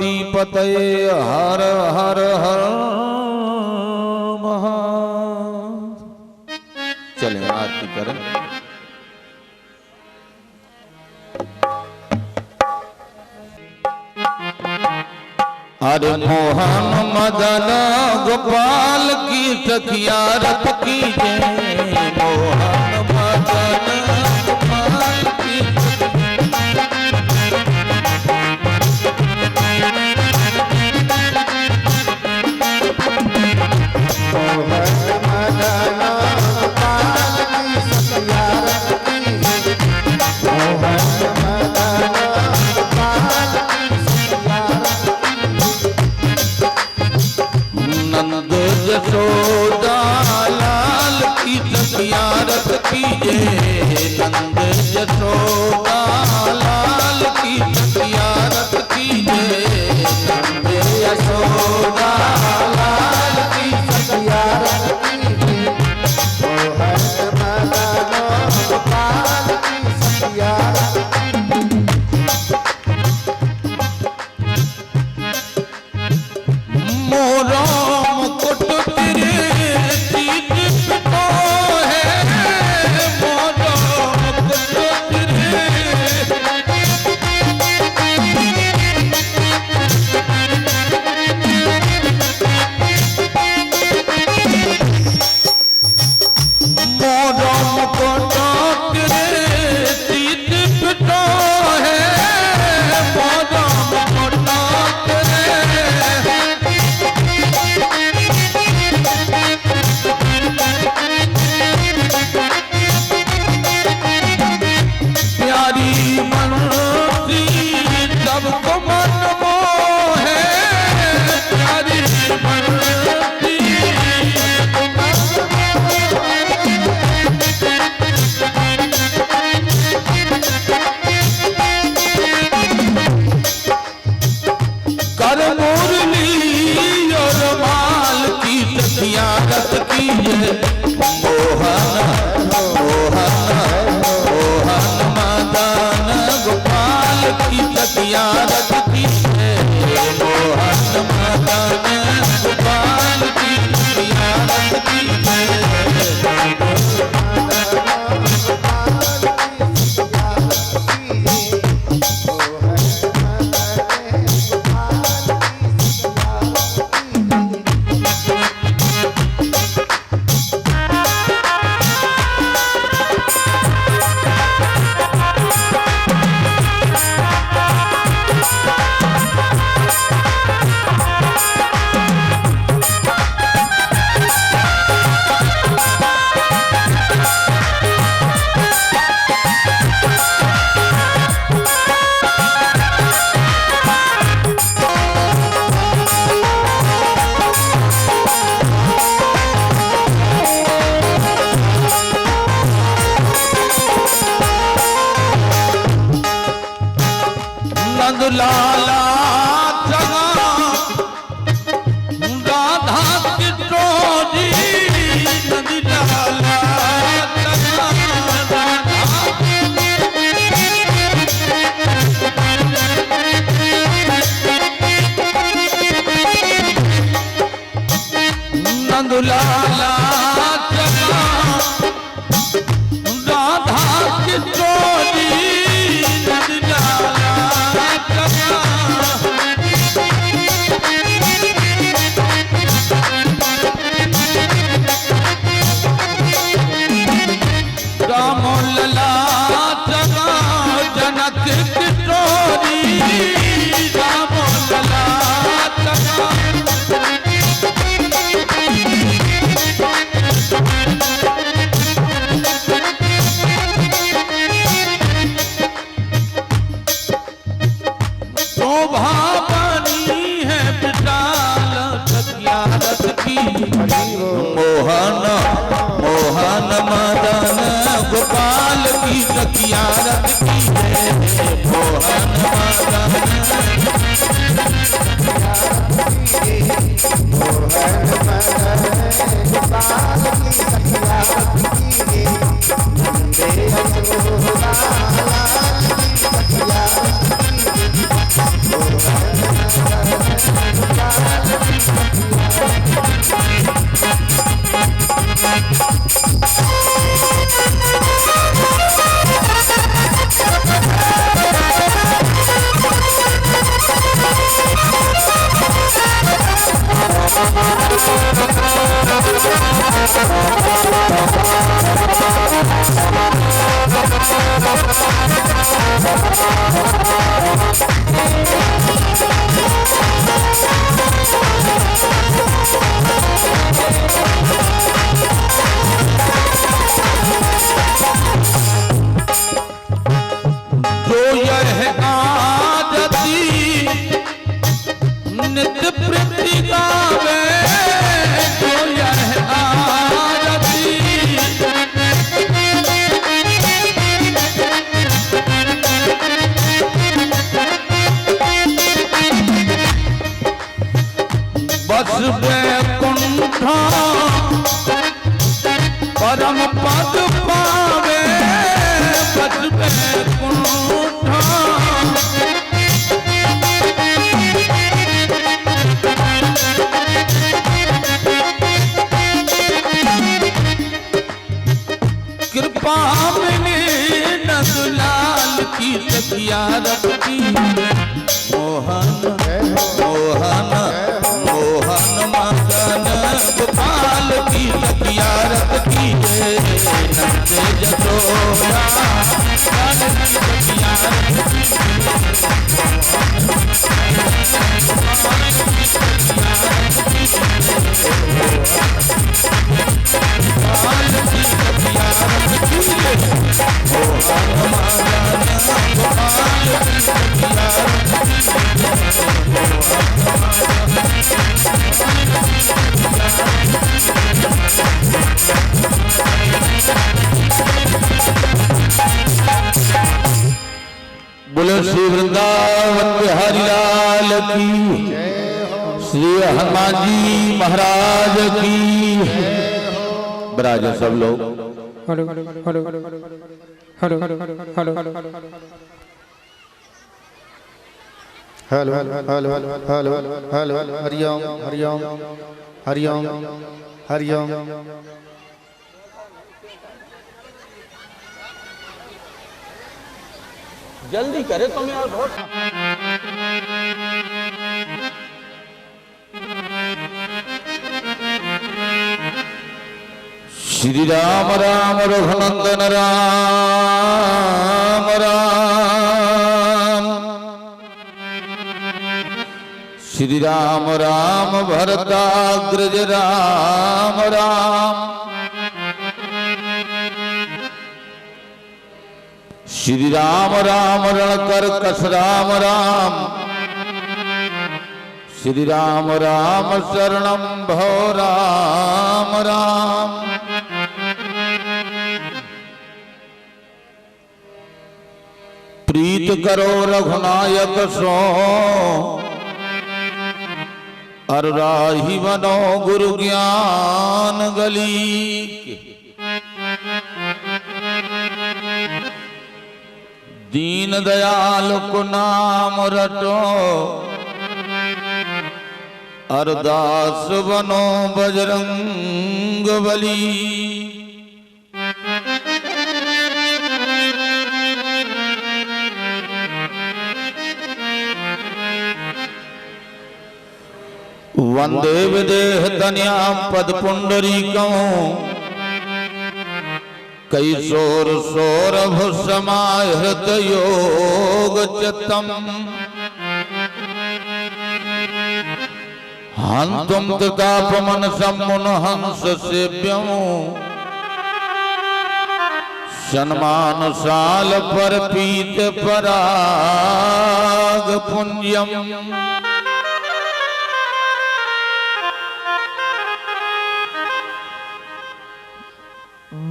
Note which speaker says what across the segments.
Speaker 1: पार्वती पतये हर हर हर महा। चले आरती करें। अरे मोहन मदन गोपाल की सखिया रथ की जय। मोहन मदन गोपाल की यशोदा लाल की सखिया रथ की जय। नंद यशोदा लाल की सखिया रथ की जय। नंद यशोदा लाल की सखिया रथ की जय। मोहन मदन गोपाल की सखिया रथ मोरा लाला जगा राधा की टोरी। नंद लाला जगा नंद लाला जगा राधा की टोरी। नंद लाला राम लला जगा जनक की टोरी। राम लला जगा शोभा बनी है विशाल सखिया रथ की। मोहन मोहन मदन गोपाल की सखिया रथ की जय। मोहन मदन गोपाल की सखिया रथ की जय। नंद यशोदा लाल की सखिया रथ की जय। जो यह आदती नित्य प्रति गावे, जो यह आदती बस वैकुंठा परम पद पावे, बस वैकुंठा कृपा मिली नंदलाल की तकिया रखी, मोहन मोहन मोहन मदन गोपाल की तकिया रखी, नंद जसोदा लाल की तकिया रखी, बोलो श्री वृंदावन बिहारी लाल की, श्री हनुमान जी महाराज की। बराज सब लोग
Speaker 2: hello hello hello hello hello hello hello hello hello hello Hariom Hariom Hariom Hariom.
Speaker 1: जल्दी करे तुम यार बहुत। श्री राम राम रघुनंदन राम राम, श्री राम राम भरताग्रज राम राम, श्री राम राम रणकर कस राम राम, श्री राम राम शरणम भो राम राम। प्रीत करो रघुनायक सो, अर राही बनो गुरु ज्ञान गली। दीन दयाल को नाम रटो, अरदास बनो बजरंग बली। वंदे विदेह तनयाम पद पुंडरीकं, कैशोर सौरभ समाहृत योग चित्तम। हंतुम तापमन सम्मुन हंस सेव्यं, सन्मान साल पर पीत पराग पुण्यम।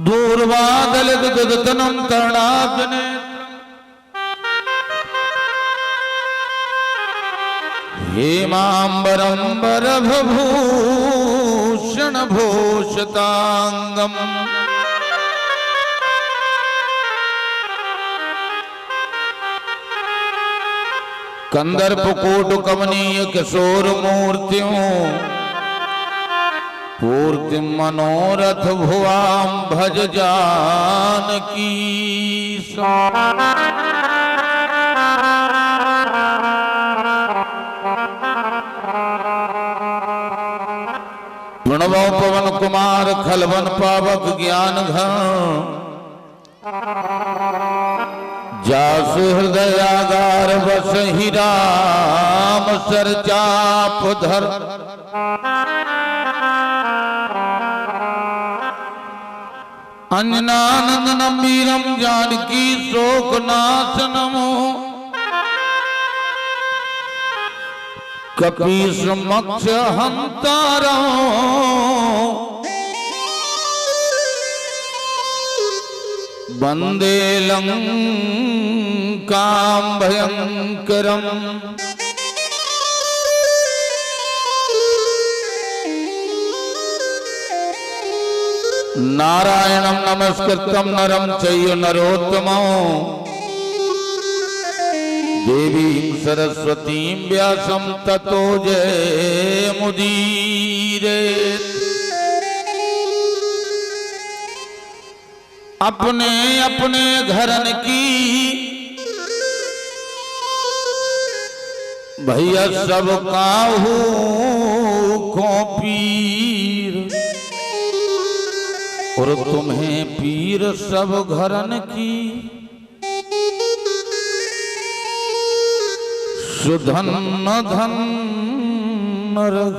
Speaker 1: दूर्वादलित गगतनम कर्णाग्ने, हेमांबरंबर भूषण भूषितांगम। कंदर्प कोट कमनीय किशोर मूर्तियों, पूर्ति मनोरथ भुवाम भज जानकी। गुणवो पवन कुमार खलवन पावक ज्ञान घन, जासु हृदयागार बसहि राम सरचाप धर। अंजनानंदनम वीरम जानकी शोकनाशनम। कपीसमक्ष हंतारं वंदे लंकां भयंकरम्। नारायणं नमस्कृतं नरं चैव नरोत्तमं। देवीं सरस्वतीं व्यासं ततो जयमुदीरयेत्। अपने अपने घरन की भैया सब काहू को पीर। और तुम्हें पीर सब घरन की सुधन धन रख।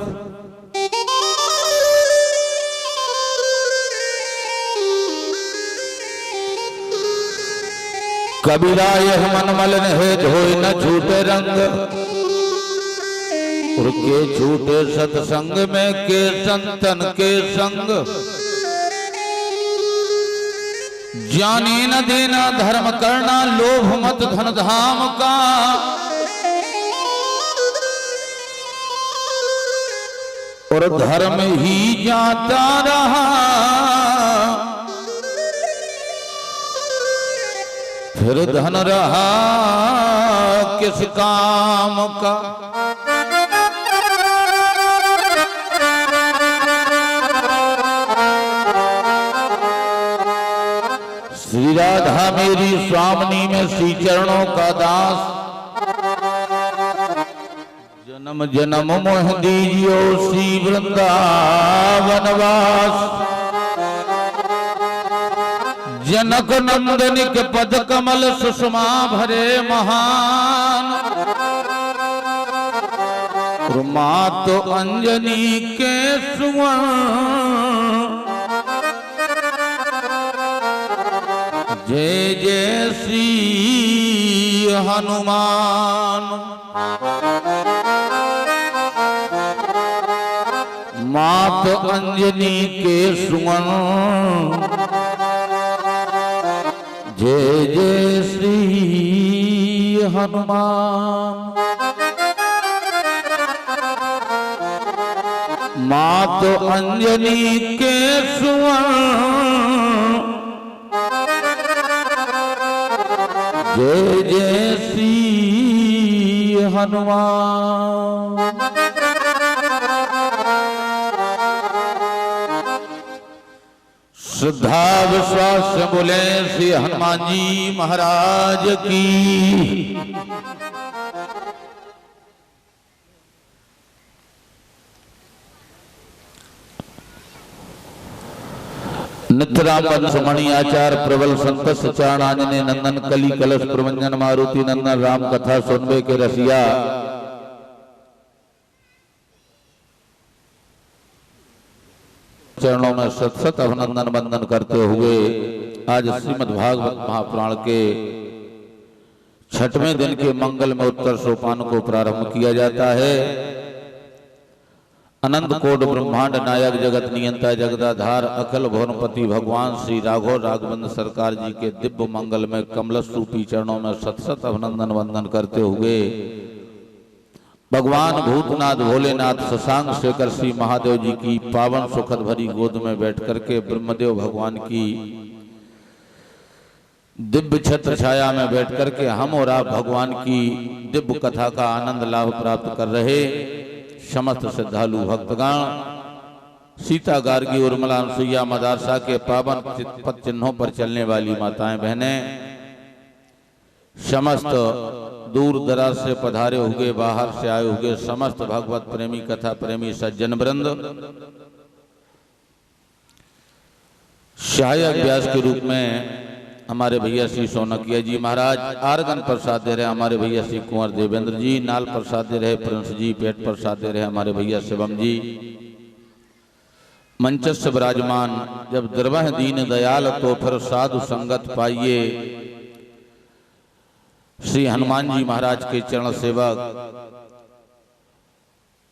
Speaker 1: कबीरा यह मन मलिन है धोए न छूटे रंग। और के छूटे सत्संग में के संतन के संग। जाने न देना धर्म करना लोभ मत धन धाम का। और धर्म ही जाता रहा फिर धन रहा किस काम का। श्री राधा मेरी स्वामिनी में श्री चरणों का दास। जन्म जन्म मोह दीजियो श्री वृंदावनवास। जनक नंदनिक पद कमल सुषमा भरे महान। मात अंजनी के सुवर्ण। जय जय श्री हनुमान। मात अंजनी के सुमन। जय जय श्री हनुमान। मात अंजनी के सुमन। जय जय श्री हनुमान। श्रद्धा विश्वास से बोले श्री हनुमान जी महाराज की। नित्यराम सुमणि आचार प्रबल संत सचारण आंजने नंदन कली कलश प्रवंजन मारुति नंदन राम कथा सुनबे के रसिया। चरणों में सत सत अभिनंदन वंदन करते हुए आज श्रीमद् भागवत महापुराण के 6वें दिन के मंगल में उत्तर सोपान को प्रारंभ किया जाता है। अनंत कोट ब्रह्मांड नायक जगत नियंता जगदाधार अखिल भुवनपति भगवान श्री राघव राघवेंद्र सरकार जी के दिव्य मंगल में कमलश रूपी चरणों में सत सत अभिनंदन वंदन करते हुए भगवान भूतनाथ भोलेनाथ शशांक शेखर श्री महादेव जी की पावन सुखद भरी गोद में बैठ करके ब्रह्मदेव भगवान की दिव्य छत्र छाया में बैठ करके हम और आप भगवान की दिव्य कथा का आनंद लाभ प्राप्त कर रहे समस्त श्रद्धालु भक्तगण सीता गार्गी उर्मिला अनुसुईया मदारसा के पावन पद चिन्हों पर चलने वाली माताएं बहनें समस्त दूर दराज से पधारे हुए बाहर से आए हुए समस्त भगवत प्रेमी कथा प्रेमी सज्जन वृंद सहायक व्यास के रूप में हमारे भैया श्री सोनकिया जी महाराज। आर्गन प्रसाद दे रहे हमारे भैया श्री कुंवर देवेंद्र जी। नाल प्रसाद दे रहे प्रिंस जी। पेट प्रसाद दे रहे हमारे भैया शिवम जी। मंचस्थ विराजमान जब दुर्वह दीन दयाल तो फिर साधु संगत पाइए। श्री हनुमान जी महाराज के चरण सेवक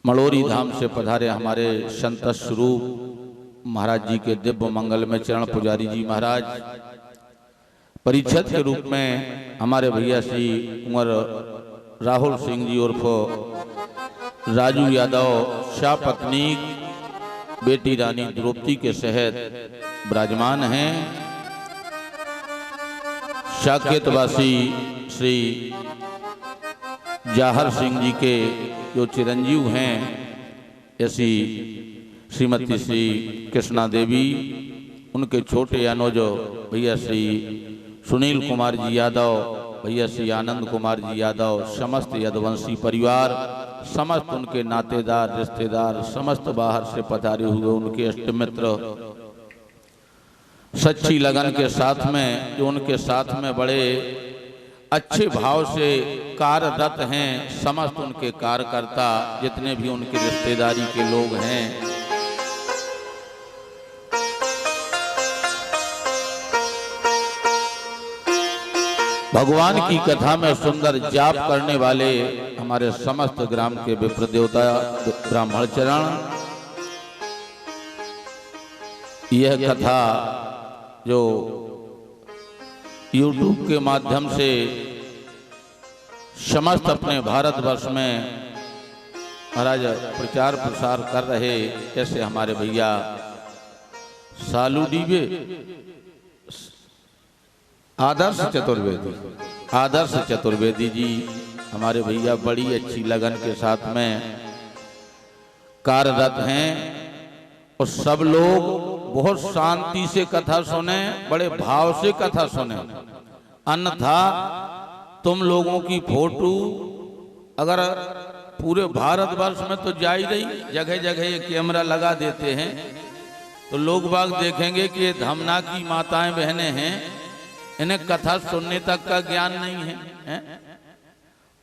Speaker 1: मड़ोरी धाम से पधारे हमारे संत स्वरूप महाराज जी के दिव्य मंगल में चरण पुजारी जी महाराज। परिषद के रूप में हमारे भैया श्री कुंवर राहुल सिंह जी उर्फ राजू यादव शाह पत्नीक बेटी रानी द्रौपदी के सहित विराजमान हैं। साकेतवासी श्री जाहर सिंह जी के जो चिरंजीव हैं, ऐसी श्रीमती श्री कृष्णा देवी, उनके छोटे अनुज भैया श्री सुनील कुमार जी यादव, भैया श्री आनंद कुमार जी यादव, समस्त यदवंशी परिवार, समस्त उनके नातेदार रिश्तेदार, समस्त बाहर से पधारे हुए उनके अष्ट मित्र सच्ची लगन के साथ में, जो उनके साथ में बड़े अच्छे भाव से कार्यरत हैं, समस्त उनके कार्यकर्ता, जितने भी उनके रिश्तेदारी के लोग हैं, भगवान की कथा में सुंदर जाप करने वाले हमारे समस्त ग्राम के विप्र देवता ब्राह्मण चरण, यह कथा जो YouTube के माध्यम से समस्त अपने भारतवर्ष में महाराज प्रचार प्रसार कर रहे, ऐसे हमारे भैया सालू डीबे आदर्श चतुर्वेदी जी, हमारे भैया बड़ी अच्छी लगन के साथ में कार्यरत हैं। और सब लोग बहुत शांति से कथा सुने, बड़े भाव से कथा सुने। अन्यथा तुम लोगों की फोटो अगर पूरे भारतवर्ष में तो जा ही रही, जगह जगह ये कैमरा लगा देते हैं, तो लोग बाग देखेंगे कि ये धमना की माताएं बहनें हैं, इन्हें कथा सुनने तक का ज्ञान नहीं है,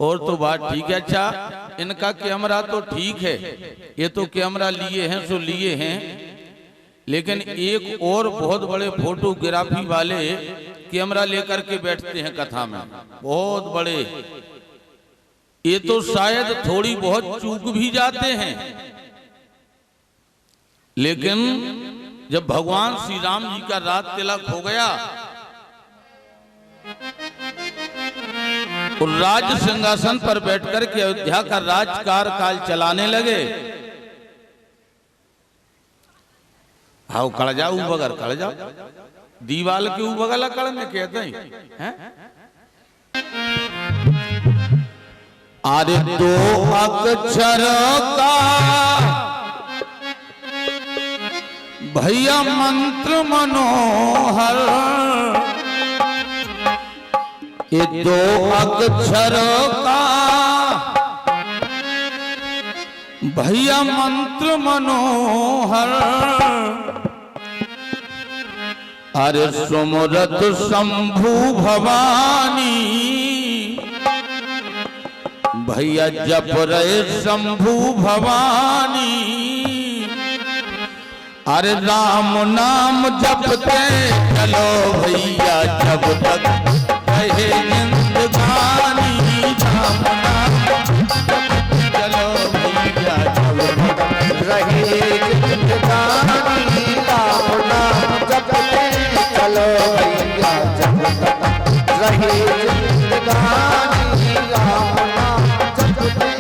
Speaker 1: और तो बात ठीक है। अच्छा, इनका कैमरा तो ठीक है, ये तो कैमरा लिए हैं सो लिए हैं, लेकिन एक और बहुत बड़े फोटोग्राफी वाले कैमरा लेकर के बैठते हैं कथा में, बहुत बड़े। ये तो शायद थोड़ी बहुत चूक भी जाते हैं, लेकिन जब भगवान श्री राम जी का राज तिलक हो गया और राज सिंहासन पर बैठकर के अयोध्या का राजकार काल चलाने लगे। हाँ, कड़ जाओ बगर, कड़ जाओ दीवाल के बगल कड़ने कहते हैं। अरे दो अक्षर का भैया मंत्र मनोहर, ये दो अक्षर का भैया मंत्र मनोहर, अरे सुमरत शंभु भवानी, भैया जप रहे शंभु भवानी, अरे राम नाम जपते चलो भैया जब तक रहे जिंदगानी, राम नाम जपते चलो भैया जब तक रहे जिंदगानी, राम नाम जपते चलो भैया जब तक रहे जिंदगानी, राम नाम जपते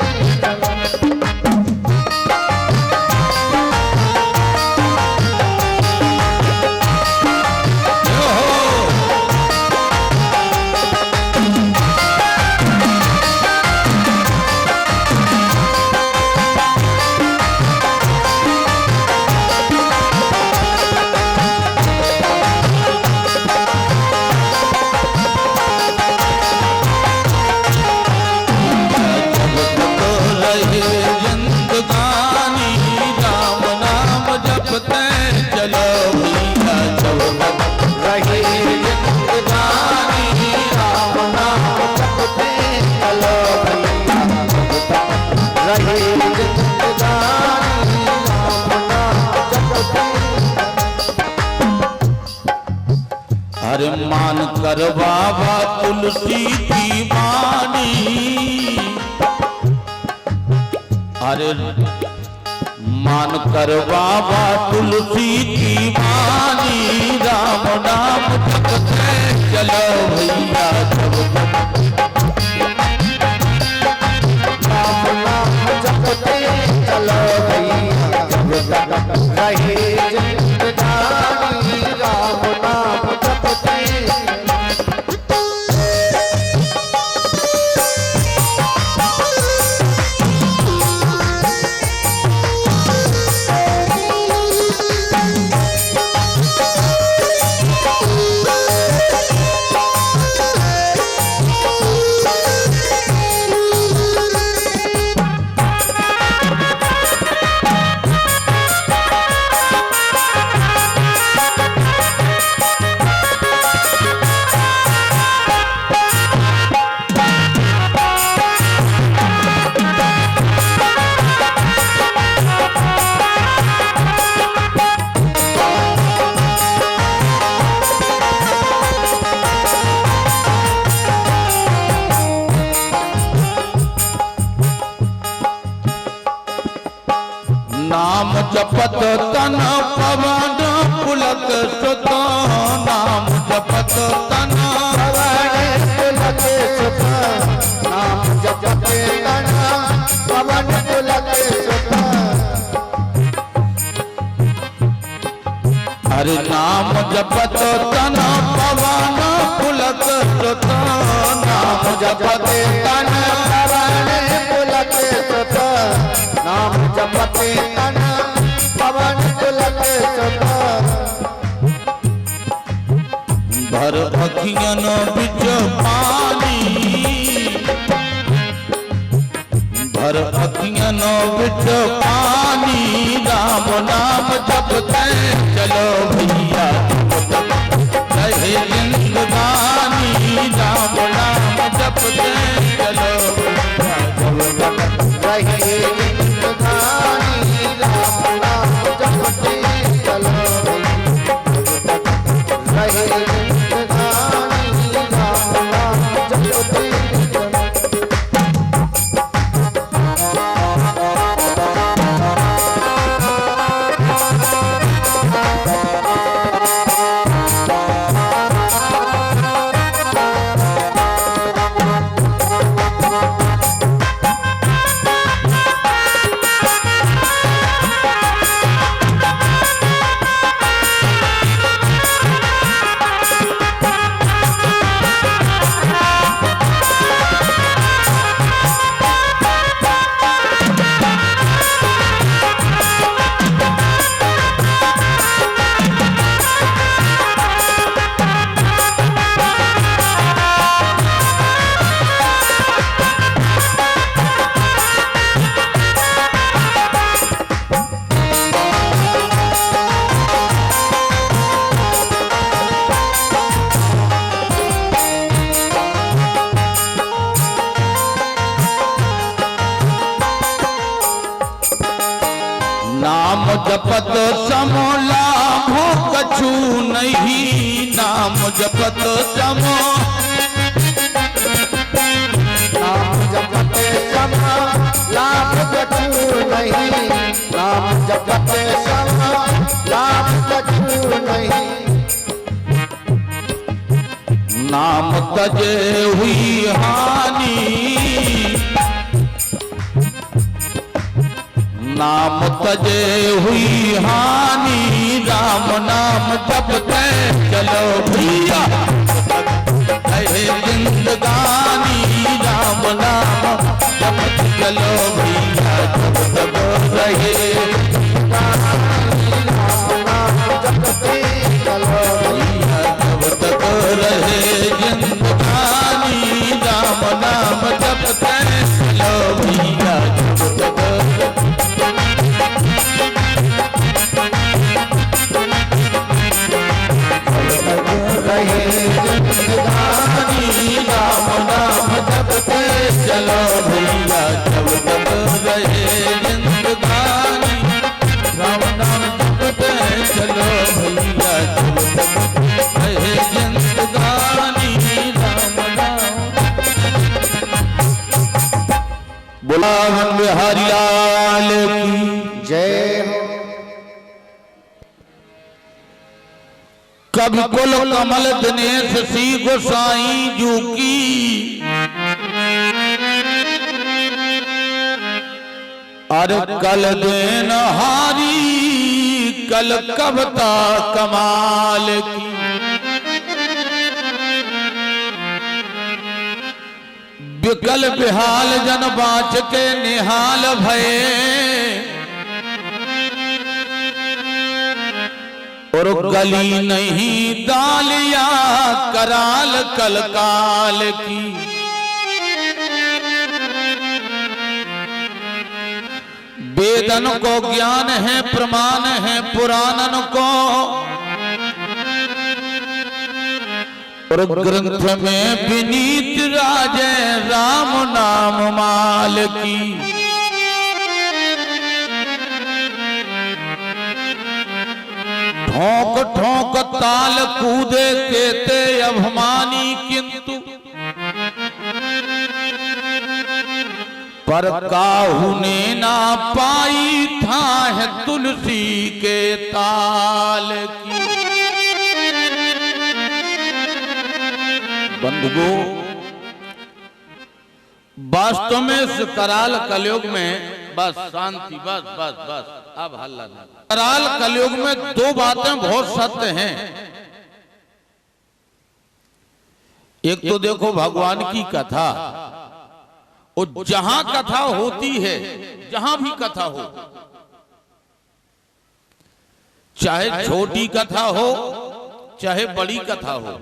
Speaker 1: कर बाबा तुलसी की वाणी, अरे मान कर बाबा तुलसी की वाणी, राम नाम जपते चलो भैया जब
Speaker 3: राम नाम जपते चलो भैया जब तक रहे जिंदगानी, राम नाम जपते।
Speaker 1: नाम जपत तन पवन पुलक सुत, नाम जपत तन
Speaker 3: पवन पुलक सुत, नाम जपते तन पवन पुलक सुत।
Speaker 1: हरि नाम जपत तन पवन पुलक सुत, नाम जपत
Speaker 3: तन पवन पुलक सुत, नाम जपते तन पवन पुलक सुत।
Speaker 1: भर अखियन बिच पानी, भर अखियन बिच पानी, राम नाम जपते चलो भैया रहे जिंदगानी, राम नाम जपते चलो भैया जब तक
Speaker 3: रहे जिंदगानी, राम नाम जपते चलो रहे जिंदगानी, राम नाम जपते चलो।
Speaker 1: नाम जपत समो लाभो कछु नहीं, नाम जपत समो
Speaker 3: नाम जपते सम लाभ कछु नहीं, नाम जपते सम लाभ कछु नहीं।
Speaker 1: नाम तजे हुई हानि, नाम तजे हुई हानि, राम नाम जपते चलो भैया रहे जिंदगानी, राम नाम जपते चलो भैया जब तक रहे
Speaker 3: राम नाम जपते चलो
Speaker 1: भैया जब तक रहे जिंदगानी, राम नाम जपते चलो भैया जब तक
Speaker 3: रहे जिंदगानी,
Speaker 1: राम नाम जपते चलो भैया जब तक वृंदावन बिहारी लाल की
Speaker 3: जय हो।
Speaker 1: कवि कुल कमल दिनेश सी गोसाई जू की अरे कल देन हारी कल कविता कमाल की विकल बिहाल जन बाँच के निहाल भये और गली नहीं दालिया कराल कल काल की वेदन को ज्ञान है प्रमाण है पुराणन को और ग्रंथ में विनीत राजे राम नाम माल की ठोक ठोक ताल कूदे केते अभिमानी किंतु पर काहू ने ना पाई था है तुलसी के ताल की। बंधुओं वास्तव में इस कराल कलयुग में बस शांति बस बस बस अब हल्ला नहीं। कराल कलयुग में दो बातें बहुत सत्य हैं। एक तो देखो भगवान की कथा और जहां कथा होती है जहां भी कथा हो चाहे छोटी कथा हो चाहे बड़ी कथा हो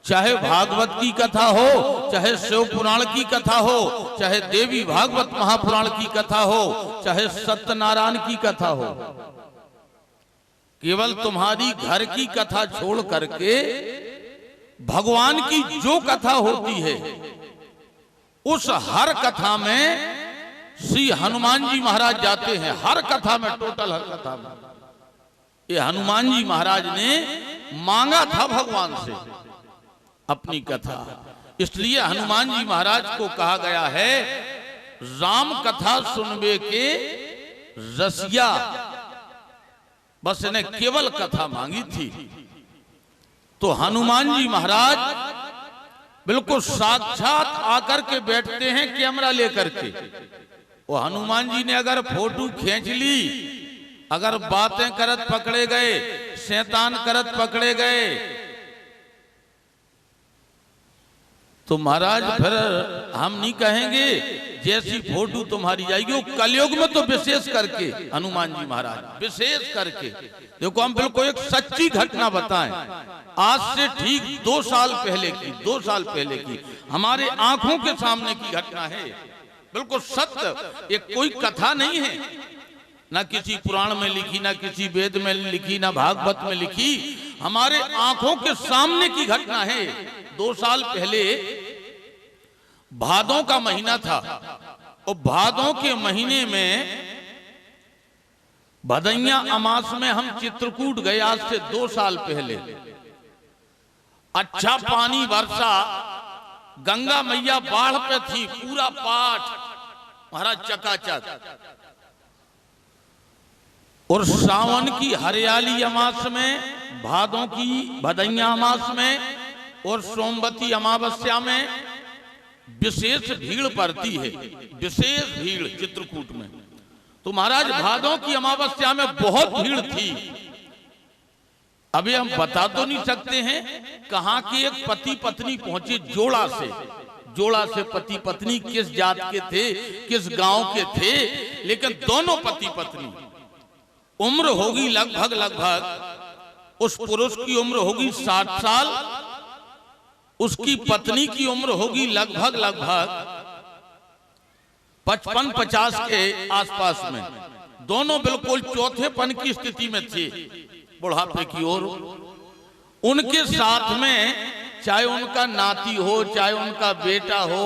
Speaker 1: चाहे भागवत की कथा हो चाहे शिव पुराण की कथा हो चाहे देवी भागवत महापुराण की कथा हो चाहे सत्यनारायण की कथा हो केवल तुम्हारी घर की कथा छोड़ करके भगवान की जो कथा होती है उस हर कथा में श्री हनुमान जी महाराज जाते हैं। हर कथा में टोटल हर कथा में ये हनुमान जी महाराज ने मांगा था भगवान से अपनी कथा, इसलिए हनुमान जी महाराज को कहा गया है राम कथा सुनबे के रसिया। बस इन्हें केवल कथा मांगी थी तो हनुमान जी महाराज बिल्कुल साक्षात आकर के बैठते हैं कैमरा लेकर के। वो हनुमान जी ने अगर फोटो खींच ली, अगर बातें करत पकड़े गए, शैतान करत पकड़े गए तो महाराज फिर हम नहीं कहेंगे जैसी फोटो तुम्हारी जाएगी। वो कलयुग में तो विशेष करके हनुमान जी महाराज विशेष करके देखो हम बिल्कुल एक सच्ची घटना बताएं। आज से ठीक 2 साल पहले की हमारे आंखों के सामने की घटना है। बिल्कुल सत्य, ये कोई कथा नहीं है, ना किसी पुराण में लिखी, ना किसी वेद में लिखी, ना भागवत में लिखी, हमारे आंखों के सामने की घटना है। 2 साल पहले भादों का महीना था और भादों के महीने में भदैया अमास में हम चित्रकूट गए। आज से 2 साल पहले अच्छा पानी वर्षा, गंगा मैया बाढ़ पे थी, पूरा पाठ महाराज चकाचक। और सावन की हरियाली अमास में, भादों की भदैया अमास में और सोमवती अमावस्या में विशेष भीड़ पड़ती है, विशेष भीड़ चित्रकूट में। तो महाराज भादों की अमावस्या में बहुत भीड़ थी। अभी हम बता तो नहीं सकते हैं कहां के एक पति पत्नी पहुंचे जोड़ा से पति पत्नी किस जात के थे, किस गांव के थे, लेकिन दोनों पति पत्नी। उम्र होगी लगभग उस पुरुष की उम्र होगी 60 साल, उसकी पत्नी की उम्र होगी लगभग 55-50 के आसपास में। दोनों बिल्कुल चौथेपन की स्थिति में थे, बुढ़ापे की ओर। उनके साथ में चाहे उनका नाती हो, चाहे उनका बेटा हो,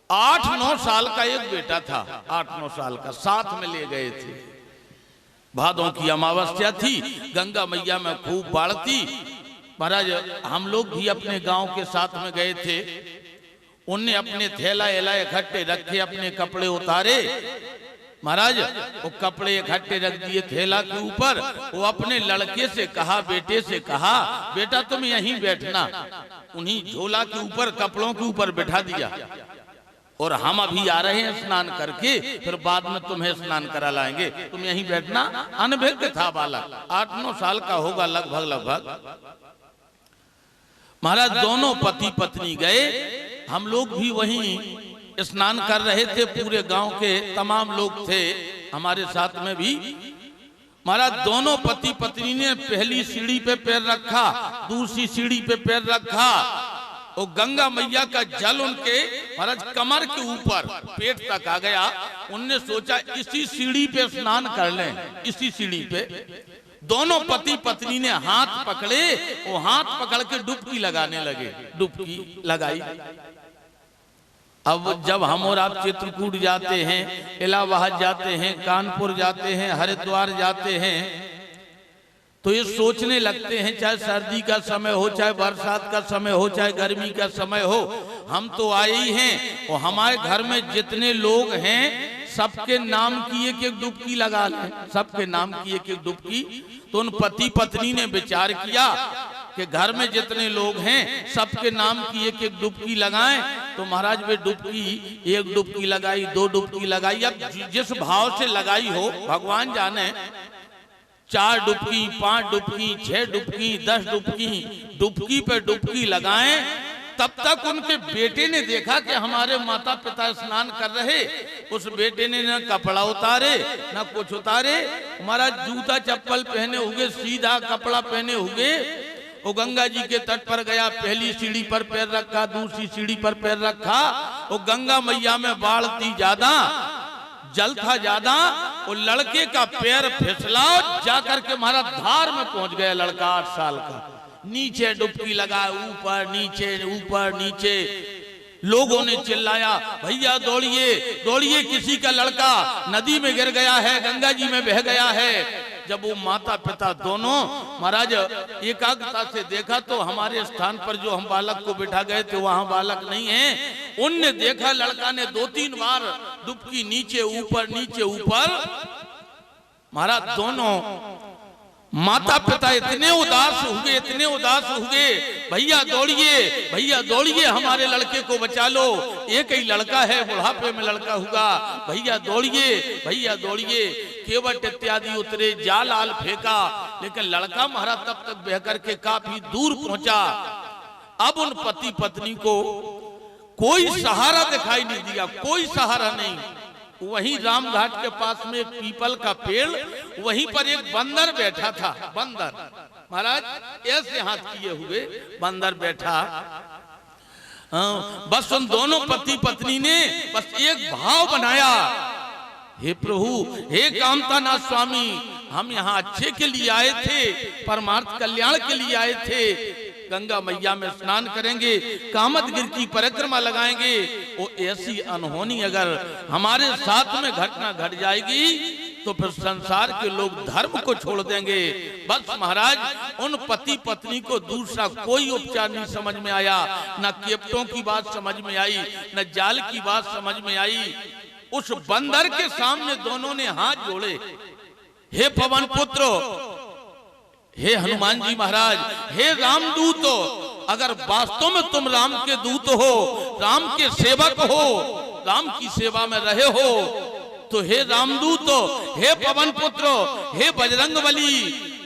Speaker 1: 8-9 साल का एक बेटा था, 8-9 साल का, साथ में ले गए थे। भादों की अमावस्या थी, गंगा मैया में खूब बाढ़ थी। महाराज हम लोग भी अपने गांव के साथ में गए थे। उनने अपने थैला एला इकट्ठे रखे, अपने कपड़े उतारे महाराज, वो कपड़े इकट्ठे रख दिए थैला के ऊपर। वो अपने लड़के से कहा, बेटे से कहा, बेटा तुम यहीं बैठना। उन्हीं झोला के ऊपर, कपड़ों के ऊपर बैठा दिया, और हम अभी आ रहे हैं स्नान करके, फिर बाद में तुम्हें स्नान करा लाएंगे, तुम यहीं बैठना। अनभिज्ञ था बालक, 8-9 साल का होगा लगभग। महाराज दोनों पति पत्नी गए, हम लोग भी वहीं स्नान कर रहे थे, पूरे गांव के तमाम लोग थे हमारे साथ में भी। महाराज दोनों पति पत्नी ने पहली सीढ़ी पे पैर रखा, दूसरी सीढ़ी पे पैर रखा, और गंगा मैया का जल उनके महाराज कमर के ऊपर पेट तक आ गया। उनने सोचा इसी सीढ़ी पे स्नान कर लें, इसी सीढ़ी पे। दोनों पति पत्नी ने हाथ पकड़े, वो हाथ पकड़ के डुबकी लगाने लगे, डुबकी लगाई। अब जब हम और आप चित्रकूट जाते हैं, इलाहाबाद जाते हैं, कानपुर जाते हैं, हरिद्वार जाते हैं, तो ये सोचने लगते हैं, चाहे सर्दी का समय हो, चाहे बरसात का समय हो, चाहे गर्मी का समय हो, हम तो आए ही हैं, और हमारे घर में जितने लोग हैं सबके नाम की एक एक डुबकी लगा लें, सबके नाम की एक एक डुबकी। तो उन पति पत्नी ने विचार किया कि घर में जितने लोग हैं सबके नाम की एक एक डुबकी लगाएं। तो महाराज वे डुबकी, एक डुबकी लगाई, 2 डुबकी लगाई, अब जिस भाव से लगाई हो भगवान जाने, 4 डुबकी, 5 डुबकी, 6 डुबकी, 10 डुबकी, डुबकी पे डुबकी लगाएं। तब तक उनके बेटे ने देखा कि हमारे माता पिता स्नान कर रहे। उस बेटे ने न कपड़ा उतारे न कुछ उतारे, हमारा जूता चप्पल पहने हुए, सीधा कपड़ा पहने हुए, वो गंगा जी के तट पर गया, पहली सीढ़ी पर पैर रखा, दूसरी सीढ़ी पर पैर रखा। वो गंगा मैया में बाढ़ थी ज्यादा, जल था ज्यादा, वो लड़के का पैर फिसला, जाकर के हमारा धार में पहुंच गया लड़का 8 साल का। नीचे डुबकी लगा, ऊपर नीचे, ऊपर नीचे। लोगों ने चिल्लाया, भैया दौड़िए दौड़िए, किसी का लड़का नदी में गिर गया है, गंगा जी में बह गया है। जब वो माता पिता दोनों महाराज एकाग्रता से देखा, तो हमारे स्थान पर जो हम बालक को बिठा गए थे वहां बालक नहीं है। उनने देखा लड़का ने 2-3 बार डुबकी, नीचे ऊपर नीचे ऊपर। महाराज दोनों माता पिता इतने उदास हुए, इतने उदास हुए, भैया दौड़िए, भैया दौड़िए, हमारे लड़के को बचा लो, एक ही लड़का है, बुढ़ापे में लड़का होगा, भैया दौड़िए, भैया दौड़िए। केवट इत्यादि उतरे, जाल आल फेंका, लेकिन लड़का महाराज तब तक बह करके काफी दूर पहुंचा। अब उन पति पत्नी को कोई सहारा दिखाई नहीं दिया, कोई सहारा नहीं। वहीं रामघाट के पास में एक पीपल का पेड़, वहीं पर एक बंदर बैठा था। बंदर महाराज ऐसे हाथ किए हुए बंदर बैठा। बस उन दोनों पति पत्नी ने बस एक भाव बनाया, हे प्रभु, हे कामतानाथ स्वामी, हम यहाँ अच्छे के लिए आए थे, परमार्थ कल्याण के लिए आए थे। गंगा मैया में स्नान करेंगे, कामदगिर की परिक्रमा लगाएंगे। वो ऐसी अनहोनी अगर हमारे साथ में घटना घट जाएगी तो फिर संसार के लोग धर्म को छोड़ देंगे। बस महाराज उन पति पत्नी को दूसरा कोई उपचार नहीं समझ में आया, न केवटों की बात समझ में आई, न जाल की बात समझ में आई। उस बंदर के सामने दोनों ने हाथ जोड़े, हे पवन पुत्र, हे हनुमान जी महाराज, हे रामदूत, अगर वास्तव में तुम राम के दूत हो, राम के सेवक हो, राम की सेवा में रहे हो, तो हे रामदूत, हे पवन पुत्र, हे बजरंगबली,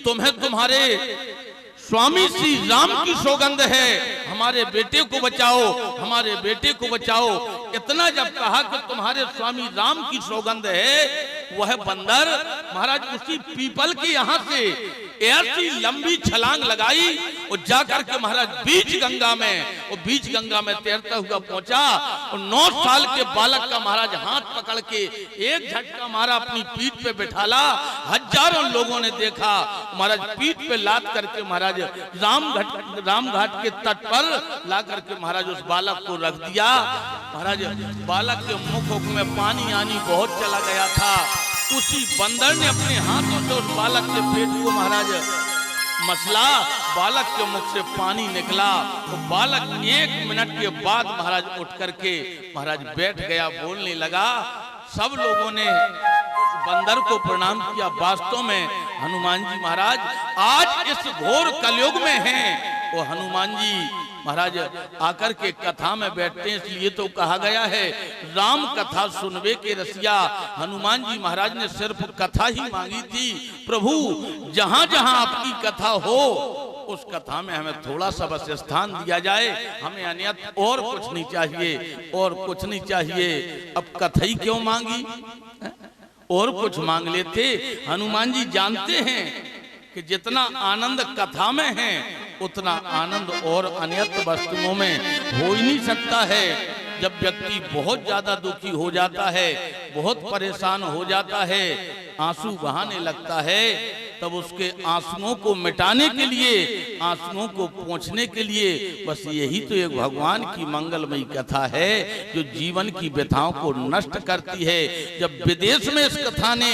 Speaker 1: तुम्हें तुम्हारे स्वामी श्री राम की सौगंध है, हमारे बेटे को बचाओ, हमारे बेटे को बचाओ। इतना जब कहा कि तुम्हारे स्वामी राम की सौगंध है, वह बंदर महाराज उसी पीपल के यहाँ से ऐसी लंबी छलांग लगाई और जाकर के महाराज बीच गंगा में, वो बीच गंगा में तैरता हुआ पहुंचा। और 9 साल के बालक का महाराज हाथ पकड़ के एक झटका मारा, अपनी पीठ पे बिठाला। हजारों लोगों ने देखा, महाराज पीठ पे लाद करके महाराज रामघाट के तट पर ला करके महाराज उस बालक को रख दिया। महाराज बालक के मुख में पानी आनी बहुत चला गया था। उसी बंदर ने अपने हाथों से उस बालक के पेट को महाराज मसला, बालक के मुख से पानी निकला। तो बालक 1 मिनट के बाद महाराज उठ करके महाराज बैठ गया, बोलने लगा। सब लोगों ने उस बंदर को प्रणाम किया। वास्तव में हनुमान जी महाराज आज इस घोर कलयुग में हैं। वो हनुमान जी महाराज आकर के कथा में बैठते हैं, इसलिए तो कहा गया है राम कथा सुनवे के रसिया। हनुमान जी महाराज ने सिर्फ कथा ही मांगी थी, प्रभु जहां जहां आपकी कथा हो उस कथा में हमें थोड़ा सा बस स्थान दिया जाए, हमें अन्यथा और कुछ नहीं चाहिए, और कुछ नहीं चाहिए। अब कथा ही क्यों मांगी, और कुछ मांग लेते। हनुमान जी जानते हैं कि जितना आनंद कथा में है उतना आनंद और अन्यत्र वस्तुओं में हो ही नहीं सकता है। जब व्यक्ति बहुत ज्यादा दुखी हो जाता है, बहुत परेशान हो जाता है, आंसू बहाने लगता है, तब उसके आंसुओं को मिटाने के लिए, आंसुओं को पोंछने के लिए बस यही तो एक भगवान की मंगलमयी कथा है जो जीवन की व्यथाओं को नष्ट करती है। जब विदेश में इस कथा ने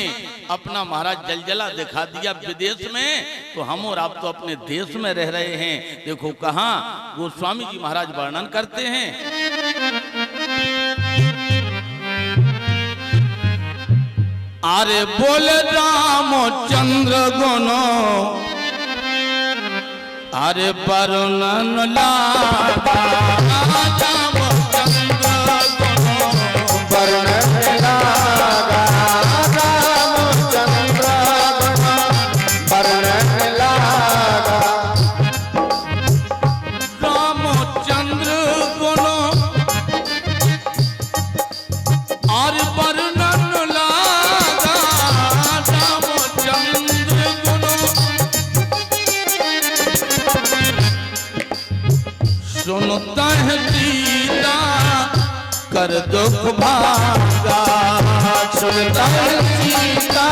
Speaker 1: अपना महाराज जलजला दिखा दिया विदेश में, तो हम और आप तो अपने देश में रह रहे हैं। देखो कहाँ गोस्वामी जी महाराज वर्णन करते हैं, अरे बोले रामचंद्र गुनो, अरे वर्णन लागा रामचंद्र गुनो,
Speaker 3: वर्णन लागा रामचंद्र गुनो, वर्णन लागा
Speaker 1: रामचंद्र गुनो, और वर्णन लागा रामचंद्र गुनो। सुनता है सीता कर दुख भागा,
Speaker 3: सुनता है सीता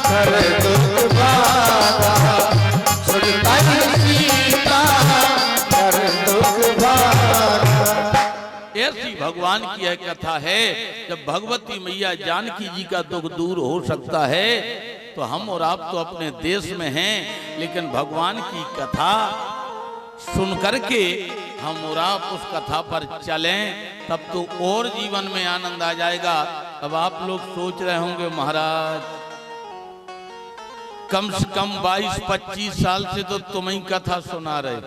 Speaker 3: कर दुख भागा, सुनता है सीता कर दुख भागा।
Speaker 1: ऐसी भगवान की यह कथा है। जब भगवती मैया जानकी जी का दुख दूर हो सकता है, तो हम और आप तो अपने देश में हैं, लेकिन भगवान की कथा सुन करके हम और आप उस कथा पर चलें, तब तो और जीवन में आनंद आ जाएगा। अब आप लोग सोच रहे होंगे महाराज कम से कम 22-25 साल से तो तुम ही कथा सुना रहे,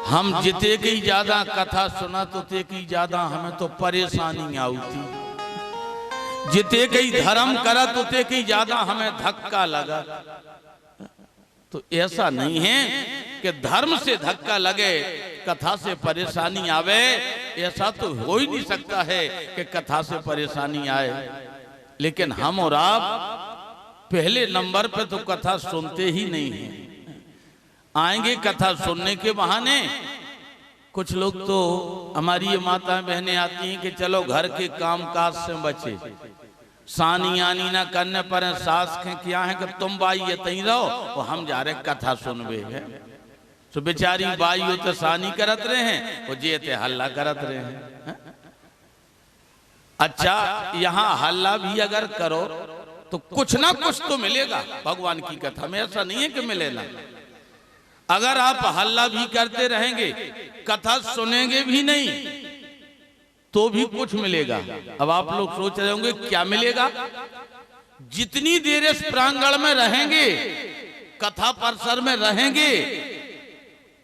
Speaker 1: हम जिते की ज्यादा कथा सुना तो ते की ज्यादा हमें तो परेशानी आती, जिते कई धर्म करा तो ते की ज्यादा हमें धक्का लगा। तो ऐसा नहीं है कि धर्म से धक्का लगे कथा से परेशानी आवे, ऐसा तो हो ही नहीं सकता है कि कथा से परेशानी आए। लेकिन हम और आप पहले नंबर पे तो कथा सुनते ही नहीं हैं। आएंगे कथा सुनने के बहाने। कुछ लोग तो हमारी ये माता बहनें आती हैं कि चलो घर के कामकाज से बचे, सानी आनी ना करने पर सास के क्या है कि तुम बाई ये तई रहो और हम जा रहे कथा सुनवे है। तो बेचारी बाई हो तो सानी करत रहे हैं और जे ते हल्ला करत रहे हैं। अच्छा यहाँ हल्ला भी अगर करो तो कुछ ना कुछ तो मिलेगा भगवान की कथा में, ऐसा नहीं है कि मिले ना। अगर आप हल्ला भी करते रहेंगे, कथा सुनेंगे भी नहीं, तो भी कुछ मिलेगा। अब आप लोग सोच रहे होंगे क्या मिलेगा। जितनी देर इस प्रांगण में रहेंगे, कथा परिसर में रहेंगे,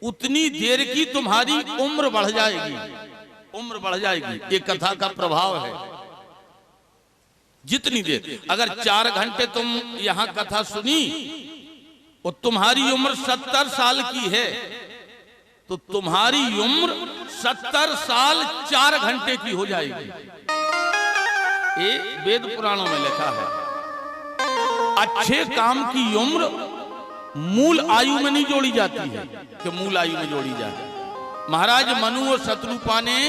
Speaker 1: उतनी देर की तुम्हारी उम्र बढ़ जाएगी, उम्र बढ़ जाएगी। ये कथा का प्रभाव है। जितनी देर, अगर 4 घंटे तुम यहां कथा सुनी और तुम्हारी उम्र 70 साल की है, तो तुम्हारी उम्र 70 साल 4 घंटे की हो जाएगी। ये वेद पुराणों में लिखा है। अच्छे काम की उम्र मूल आयु में नहीं जोड़ी जाती है कि मूल आयु में जोड़ी जाए। महाराज मनु और शत्रुपा ने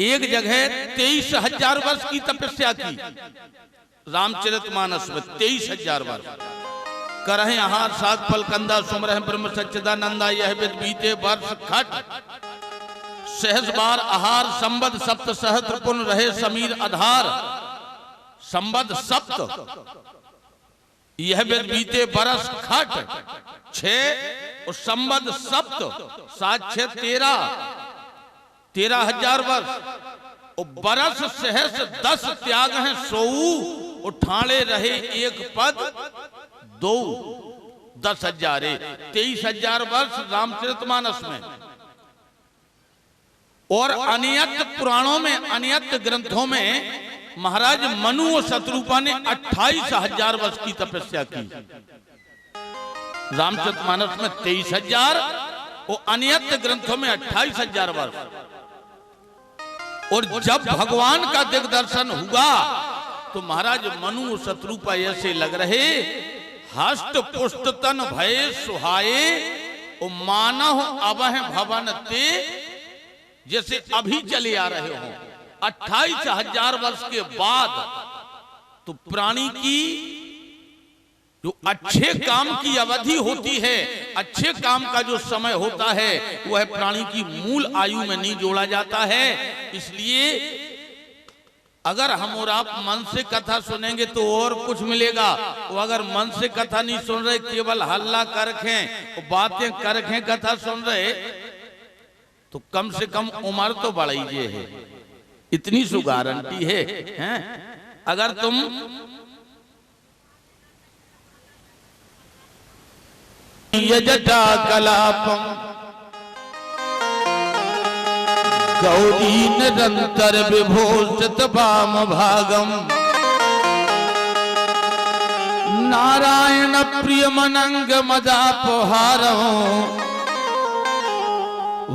Speaker 1: एक जगह 23,000 वर्ष की तपस्या की। रामचरितमानस में 23,000 वर्ष करहे आहार साग फल कंदा सुमरह ब्रह्म सच्चिदानंदा यह विद बीते वर्ष खट सहज बार आहार संबद सप्त सहस्त्र पुन रहे समीर आधार। संबद सप्त यह वेद बीते बरस खट 6 और संबद सप्त 7 6 13,000 वर्ष और बरस सहस 10 त्याग हैं 100 उठाड़े रहे एक पद 2 10,000 23,000 वर्ष रामचरितमानस में। और अन्यत पुराणों में अन्यत ग्रंथों में महाराज मनु और शत्रुपा ने 28,000 वर्ष की तपस्या की। रामचरितमानस में 23,000 और अन्यत ग्रंथों में 28,000 वर्ष। और जब भगवान का दिग्दर्शन हुआ तो महाराज मनु और शत्रुपा ऐसे लग रहे हस्त पुष्ट तन भय सुहाए और मानव अवह भवन ते, जैसे अभी चले आ रहे हो। 28,000 वर्ष के बाद तो प्राणी की जो अच्छे काम की अवधि होती है, अच्छे काम का जो समय होता है, वह प्राणी की मूल आयु में नहीं जोड़ा जाता है। इसलिए अगर हम और आप मन से कथा सुनेंगे तो और कुछ मिलेगा, वो अगर मन से कथा नहीं सुन रहे, केवल हल्ला कर रखें, बातें कर रखें, कथा सुन रहे, तो कम से कम उम्र तो बढ़ाइए है, इतनी सु गारंटी है, हैं? अगर तुम यजटा कलापम गौरी निरंतर विभूषित वाम भागम नारायण प्रिय मनंग मदापहारम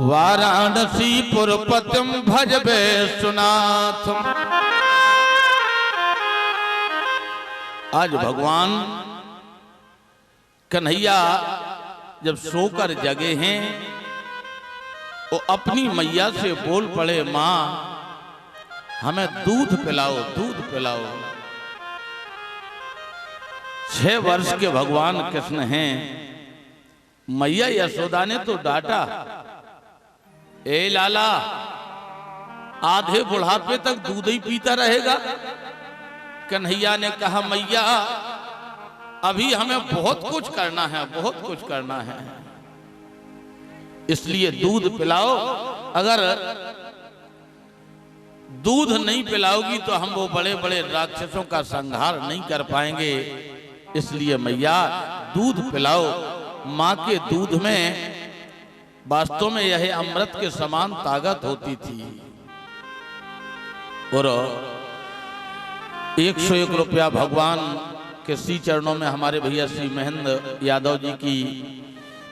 Speaker 1: वाराणसी पुरपतिम भजबे सुनाथम। आज भगवान कन्हैया जब सोकर जगे हैं वो अपनी मैया से बोल पड़े, माँ हमें दूध पिलाओ, दूध पिलाओ। 6 वर्ष के भगवान कृष्ण हैं। मैया यशोदा ने तो डांटा, ए लाला आधे बुढ़ापे तक दूध ही पीता रहेगा। कन्हैया ने कहा, मैया अभी हमें बहुत कुछ करना है, बहुत कुछ करना है, इसलिए दूध पिलाओ। अगर दूध नहीं पिलाओगी तो हम वो बड़े बड़े राक्षसों का संहार नहीं कर पाएंगे, इसलिए मैया दूध पिलाओ। माँ के दूध में वास्तव में यह अमृत के समान ताकत होती थी। और 101 रुपया भगवान के श्री चरणों में हमारे भैया श्री महेंद्र यादव जी की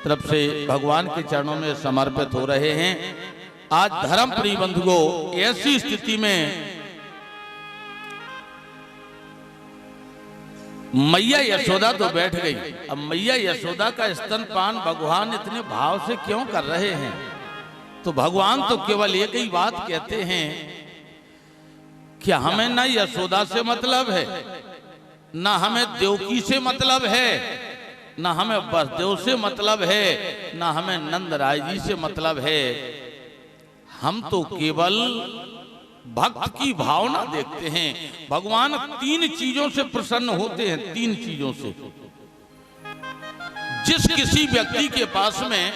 Speaker 1: तरफ से भगवान के चरणों में समर्पित हो रहे हैं। आज धर्म प्रिय बंधुओं, ऐसी स्थिति में मैया यशोदा तो बैठ गई। अब मैया यशोदा का स्तनपान भगवान इतने भाव से क्यों कर रहे हैं? तो भगवान तो केवल एक ही बात कहते हैं कि हमें ना यशोदा से मतलब है, ना हमें देवकी से मतलब है, ना हमें वसुदेव से मतलब है, ना हमें नंद राय जी से मतलब है। हम तो केवल भक्त की भावना देखते हैं। भगवान 3 चीजों से प्रसन्न होते हैं, 3 चीजों से। जिस किसी व्यक्ति के पास में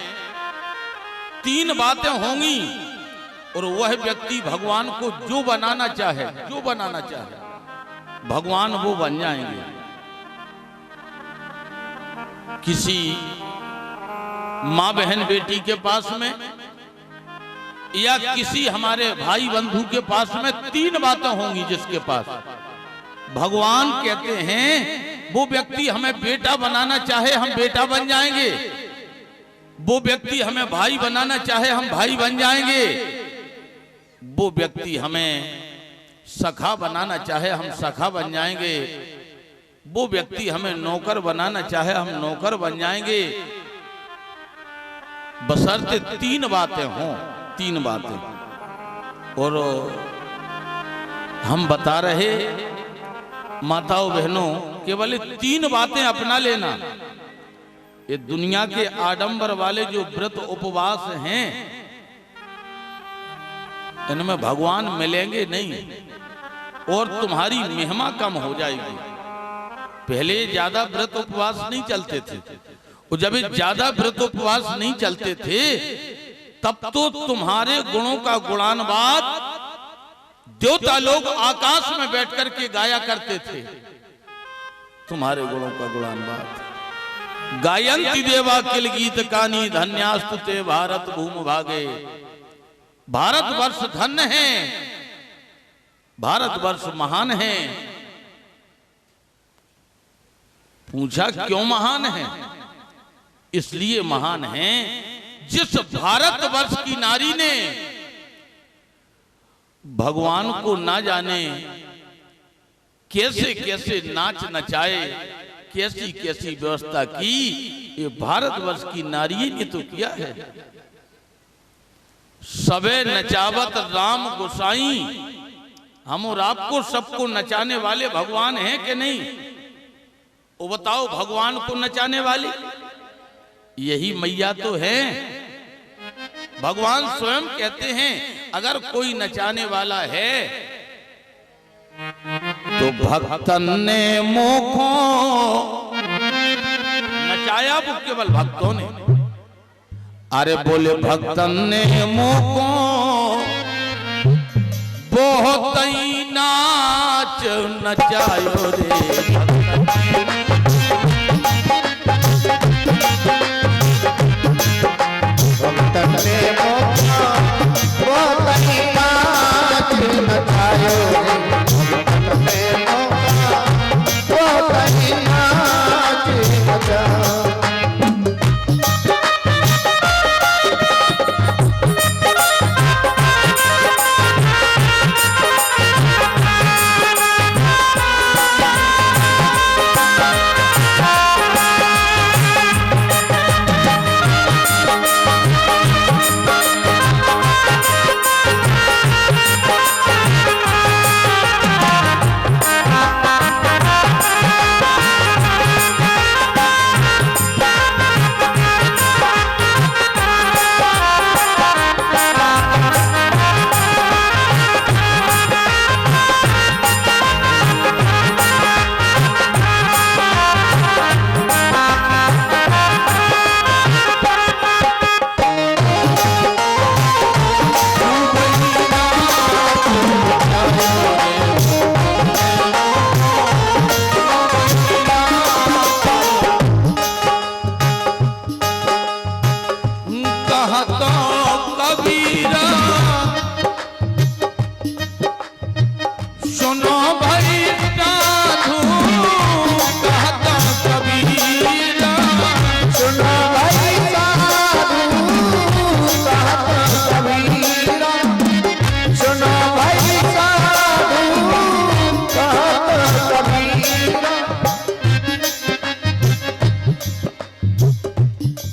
Speaker 1: 3 बातें होंगी और वह व्यक्ति भगवान को जो बनाना चाहे, जो बनाना चाहे, भगवान वो बन जाएंगे। किसी माँ बहन बेटी के पास में या किसी हमारे भाई बंधु के पास में 3 बातें होंगी जिसके पास, भगवान कहते हैं वो व्यक्ति हमें बेटा बनाना चाहे हम बेटा बन जाएंगे, वो व्यक्ति हमें भाई बनाना चाहे हम भाई बन जाएंगे, वो व्यक्ति हमें सखा बनाना चाहे हम सखा बन जाएंगे, वो व्यक्ति हमें नौकर बनाना चाहे हम नौकर बन जाएंगे, बशर्ते 3 बातें हों, 3 बातें। और हम बता रहे माताओं बहनों, केवल 3 बातें अपना लेना। ये दुनिया के आडंबर वाले जो व्रत उपवास हैं, इनमें भगवान मिलेंगे नहीं और तुम्हारी महिमा कम हो जाएगी। पहले ज्यादा व्रत उपवास नहीं चलते थे, और जब ज्यादा व्रत उपवास नहीं चलते थे तब तो तुम्हारे गुणों का गुणानुवाद देवता लोग आकाश में बैठ करके गाया करते थे। तुम्हारे गुणों का गुणानुवाद गायंती देवा किल गीत कानी धन्यास्तु ते भारत भूमि भागे। भारतवर्ष धन्य है, भारतवर्ष महान है। पूछा क्यों महान है? इसलिए महान है जिस भारतवर्ष की नारी ने भगवान को ना जाने कैसे कैसे नाच नचाए, कैसी कैसी व्यवस्था की, ये भारतवर्ष की नारी ने तो किया है। सबे नचावत राम गोसाई, हम और आपको सबको नचाने वाले भगवान हैं कि नहीं? वो बताओ, भगवान को नचाने वाली यही मैया तो है। भगवान स्वयं कहते हैं अगर कोई नचाने वाला है तो भक्तन ने मोखो नचाया, वो केवल भक्तों ने। अरे बोले भक्तन ने मोखो बहुत ही नाच नचायो रे।
Speaker 3: भक्तन ने मोखो बहुत ही नाच नचायो रे। भक्तन ने मोखो बहुत ही नाच नचायो।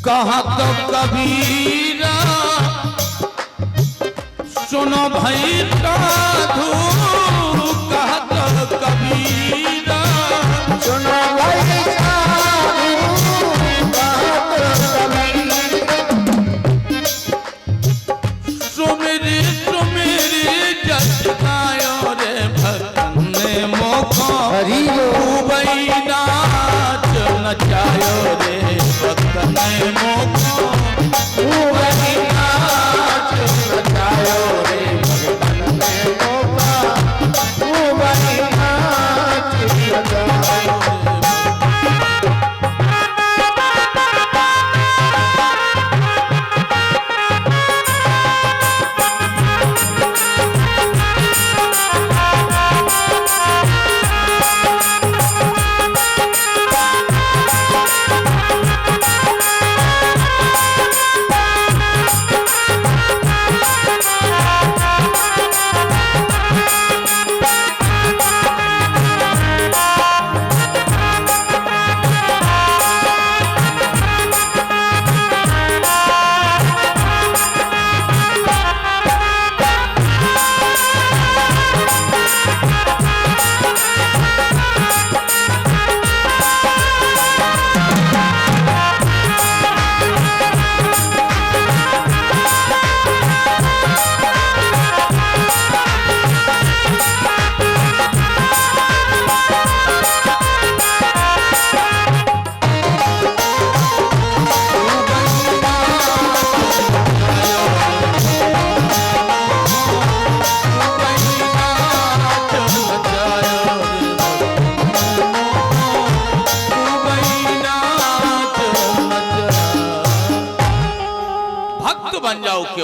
Speaker 1: कहा तो कबीरा सुनो भाई साधु, कहा तो कबीरा
Speaker 3: सुनो भाई साधु, कहा तो कबीरा।
Speaker 1: सुमेरी सुमेरी जस गायो रे भक्तन ने मोखो भई नाच नचायो रे। भक्तन ने मोखो भई नाच नचायो रे। भक्तन ने मोखो भई नाच नचायो रे।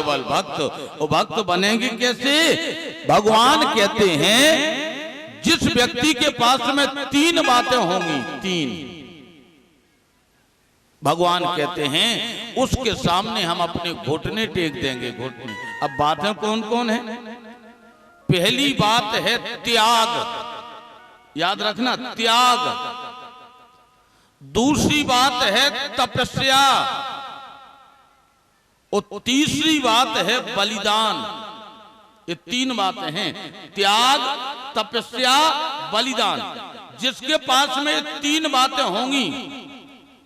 Speaker 1: केवल भक्त। वो भक्त बनेंगे कैसे? भगवान कहते हैं जिस व्यक्ति के पास में 3 बातें होंगी, 3, भगवान कहते हैं उसके सामने हम अपने घुटने टेक देंगे, घुटने। अब बातें कौन कौन है? पहली बात है त्याग, याद रखना, त्याग। दूसरी बात है तपस्या, और तीसरी बात है बलिदान। ये 3 बातें हैं, त्याग, तपस्या, बलिदान। जिसके पास में 3 बातें होंगी,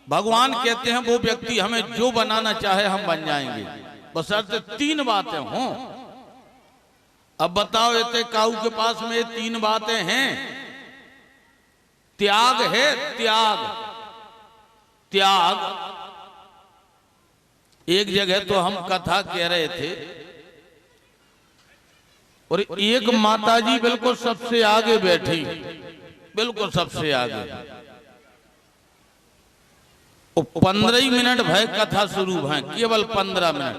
Speaker 1: भगवान कहते हैं वो व्यक्ति हमें जो बनाना चाहे हम बन जाएंगे, बशर्ते 3 बातें हों। अब बताओ, इतने काऊ के पास में ये 3 बातें हैं। त्याग है, त्याग। त्याग, एक जगह तो हम कथा कह रहे थे और एक माताजी बिल्कुल सबसे आगे बैठी, बिल्कुल सबसे आगे। 15 मिनट भय कथा शुरू है, केवल 15 मिनट।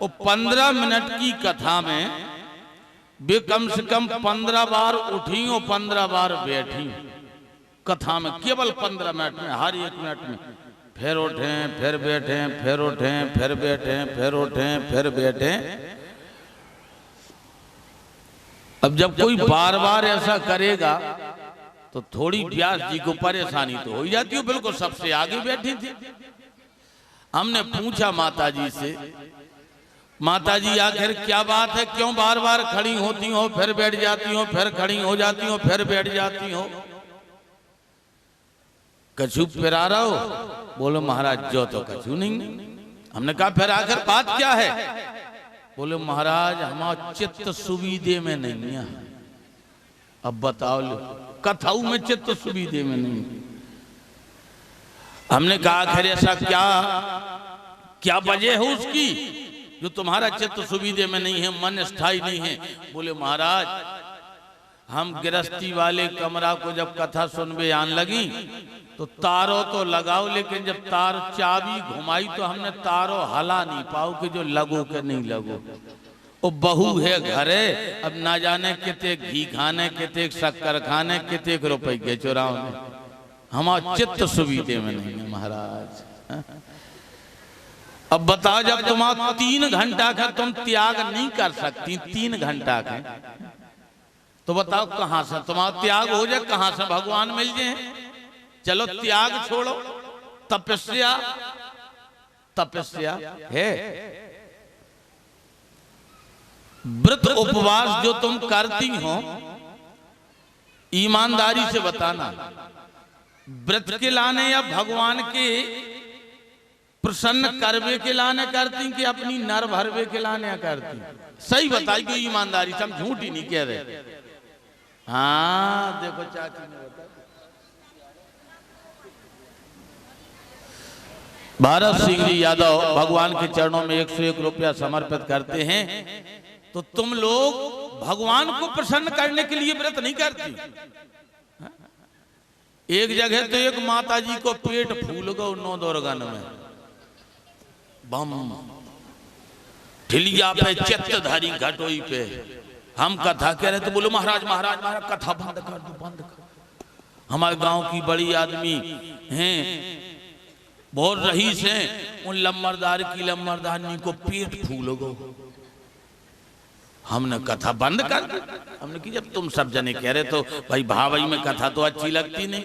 Speaker 1: और 15 मिनट की कथा में वे कम से कम 15 बार उठी और 15 बार बैठी कथा में, केवल 15 मिनट में। हर 1 मिनट में फिर उठे, फिर बैठे, फिर उठे, फिर बैठे, फिर उठे, फिर बैठे। अब जब कोई बार बार ऐसा करेगा तो थोड़ी व्यास जी को परेशानी तो हो ही जाती है। बिल्कुल सबसे आगे बैठी थी। हमने पूछा माता जी से, माता जी आखिर क्या बात है, क्यों बार बार खड़ी होती हो, फिर बैठ जाती हो, फिर खड़ी हो जाती हो, फिर बैठ जाती हो? कछु फिरा रहा हो? बोलो महाराज जो तो कछु नहीं। हमने कहा फिर आखिर बात क्या है? बोले महाराज हमारा चित्त सुविधे में नहीं है। अब बताओ, कथाऊ में चित्त सुविधे में नहीं। हमने कहा आखिर ऐसा क्या क्या वजह है उसकी जो तुम्हारा चित्त सुविधे में नहीं है, मन स्थायी नहीं है? बोले महाराज हम गृहस्थी वाले कमरा को जब कथा सुनबे आन लगी तो तारों तो लगाओ, लेकिन जब तार चाबी घुमाई तो हमने तारों हला नहीं पाओ कि जो लगो के नहीं लगो। वो बहू है घरे, अब ना जाने कितने घी खाने, कितने शक्कर खाने, कितने रुपए के चुराने। हमारा चित्त सुविधे में नहीं है महाराज। अब बताओ, जब तुम्हारा 3 घंटा का तुम त्याग नहीं कर सकती, 3 घंटा का, तो बताओ कहां से तुम्हारा त्याग हो जाए, कहां से भगवान मिल जाए? चलो त्याग छोड़ो, तपस्या, तपस्या है। व्रत उपवास जो तुम करती हो, ईमानदारी से बताना, व्रत के लाने या भगवान के प्रसन्न करवे के लाने करती कि अपनी नर भरवे के लाने करती? सही बताई कि ईमानदारी से, हम झूठ ही नहीं कह रहे। हाँ देखो चाची ने बताया, भारत सिंह जी यादव भगवान के चरणों में 101 रुपया समर्पित करते हैं। तो तुम लोग भगवान को प्रसन्न करने के लिए व्रत नहीं करती? एक जगह तो एक माता जी को पेट फूल गो 9 दुर्गन में, बम ठिलिया पे चित्तधारी घटोई पे हम कथा कह रहे तो बोलो महाराज महाराज महाराज कथा बंद कर दो, बंद कर। हमारे गांव की बड़ी आदमी हैं, बहुत रईस हैं, उन लम्बरदार की लम्बरदारनी को पेट फूल गो। हमने कथा बंद कर दी। हमने कि जब तुम सब जने कह रहे तो भाई भाई में कथा तो अच्छी लगती नहीं।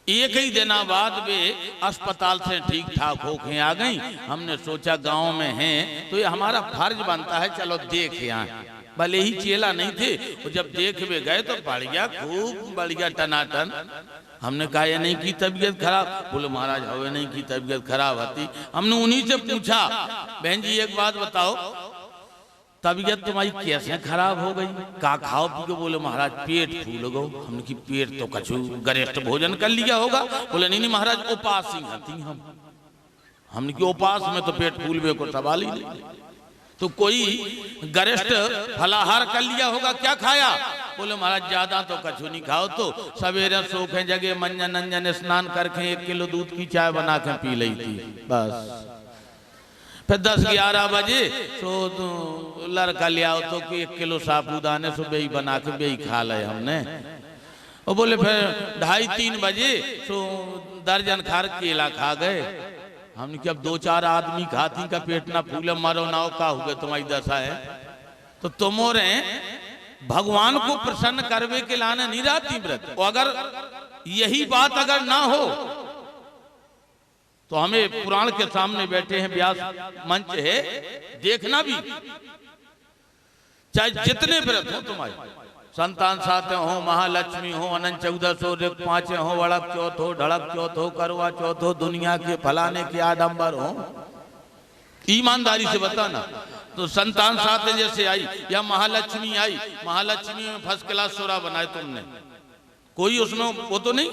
Speaker 1: एक ही दिन बाद वे अस्पताल से ठीक ठाक होके आ गई। हमने सोचा गांव में हैं तो ये हमारा फर्ज बनता है, चलो देख आए। भले ही चेला नहीं थे, वो जब देख वे गए तो बढ़िया, खूब बढ़िया टनाटन। हमने कहा ये नहीं की तबीयत खराब? बोले महाराज हवे नहीं की तबीयत खराब होती। हमने उन्हीं से पूछा, बहन जी एक बात बताओ, तबीयत तुम्हारी कैसे खराब हो गई? का खाओ पी के? बोले महाराज पेट फूल गो। हमने की पेट तो कछु गरिष्ठ भोजन कर लिया होगा। बोले नहीं नहीं महाराज उपास ही खाती हम। हमने की उपास में तो पेट फूलवे को सवाल ही नहीं। तो कोई गरिष्ठ फलाहार कर लिया होगा, क्या खाया? बोले महाराज ज्यादा तो कछु नहीं खाओ, तो सवेरे सोखे जगह मंजन नंजन स्नान करके 1 किलो दूध की चाय बना के पी ली थी बस। फिर 10-11 बजे तो लड़का ले आओ तो कि 1 किलो साबूदाने से बेई बना के बेई खा ले हमने। और बोले फिर 2:30-3 बजे तो दर्जन खार केला खा गए। हमने कि अब 2-4 आदमी खाती का पेट ना फूले मरो ना हो का हुए तुम्हारी दशा है। तो तुमोरे भगवान को प्रसन्न करवे के लाने नहीं रहती व्रत। और अगर यही बात अगर ना हो तो हमें पुराण के सामने बैठे हैं, व्यास मंच है, देखना भी चाहे जितने व्रत हो तुम्हारे, संतान साथ हो, महालक्ष्मी हो, अनंत 1400 5 हो, वड़क चौथ हो, ढड़क चौथ हो, करवा चौथ हो, दुनिया के फलाने के आडंबर हो, ईमानदारी से बताना। तो संतान साथ जैसे आई या महालक्ष्मी आई, महालक्ष्मी में फर्स्ट क्लास सोरा बनाए तुमने, कोई उसमें वो तो नहीं,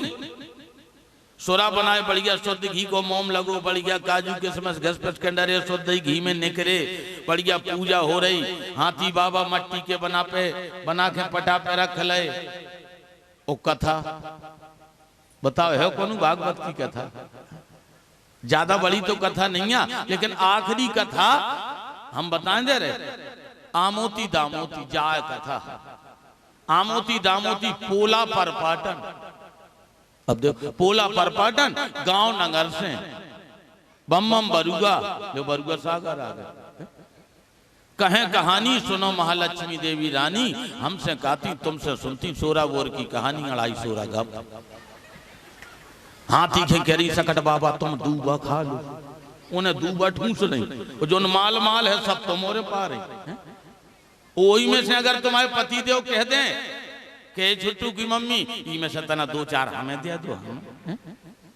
Speaker 1: सोरा बनाए बढ़िया शुद्ध घी को मोम लगो, बढ़िया काजू किशमिश घसपस कंडरे शुद्ध घी में निकरे, बढ़िया पूजा हो रही, हाथी बाबा मट्टी के बना के पटा पे रख ले। ओ कथा बताओ है कौन भागवत की कथा, ज्यादा बड़ी तो कथा नहीं है, लेकिन आखिरी कथा हम बताएं दे रहे, आमोती दामोती जाय कथा, आमोती दामोती पोला पर पाटन। अब देखो पोला पर पाटन गांव नगर से बम बम बरुगा, जो बरुगा सागर आ गए। कहें कहानी सुनो महालक्ष्मी देवी रानी, हमसे कहती तुमसे सुनती, सोरा बोर की कहानी 2.5 सोरा गप। हाथी के करी सकट बाबा तुम दूबा खा लो, उन्हें दूबा ठूस नहीं, जो माल माल है सब तुम्हारे पार है। वही में से अगर तुम्हारे पति देव कह दें कि छुट्टू की मम्मी ई में से तना 2-4 हमें दे दो,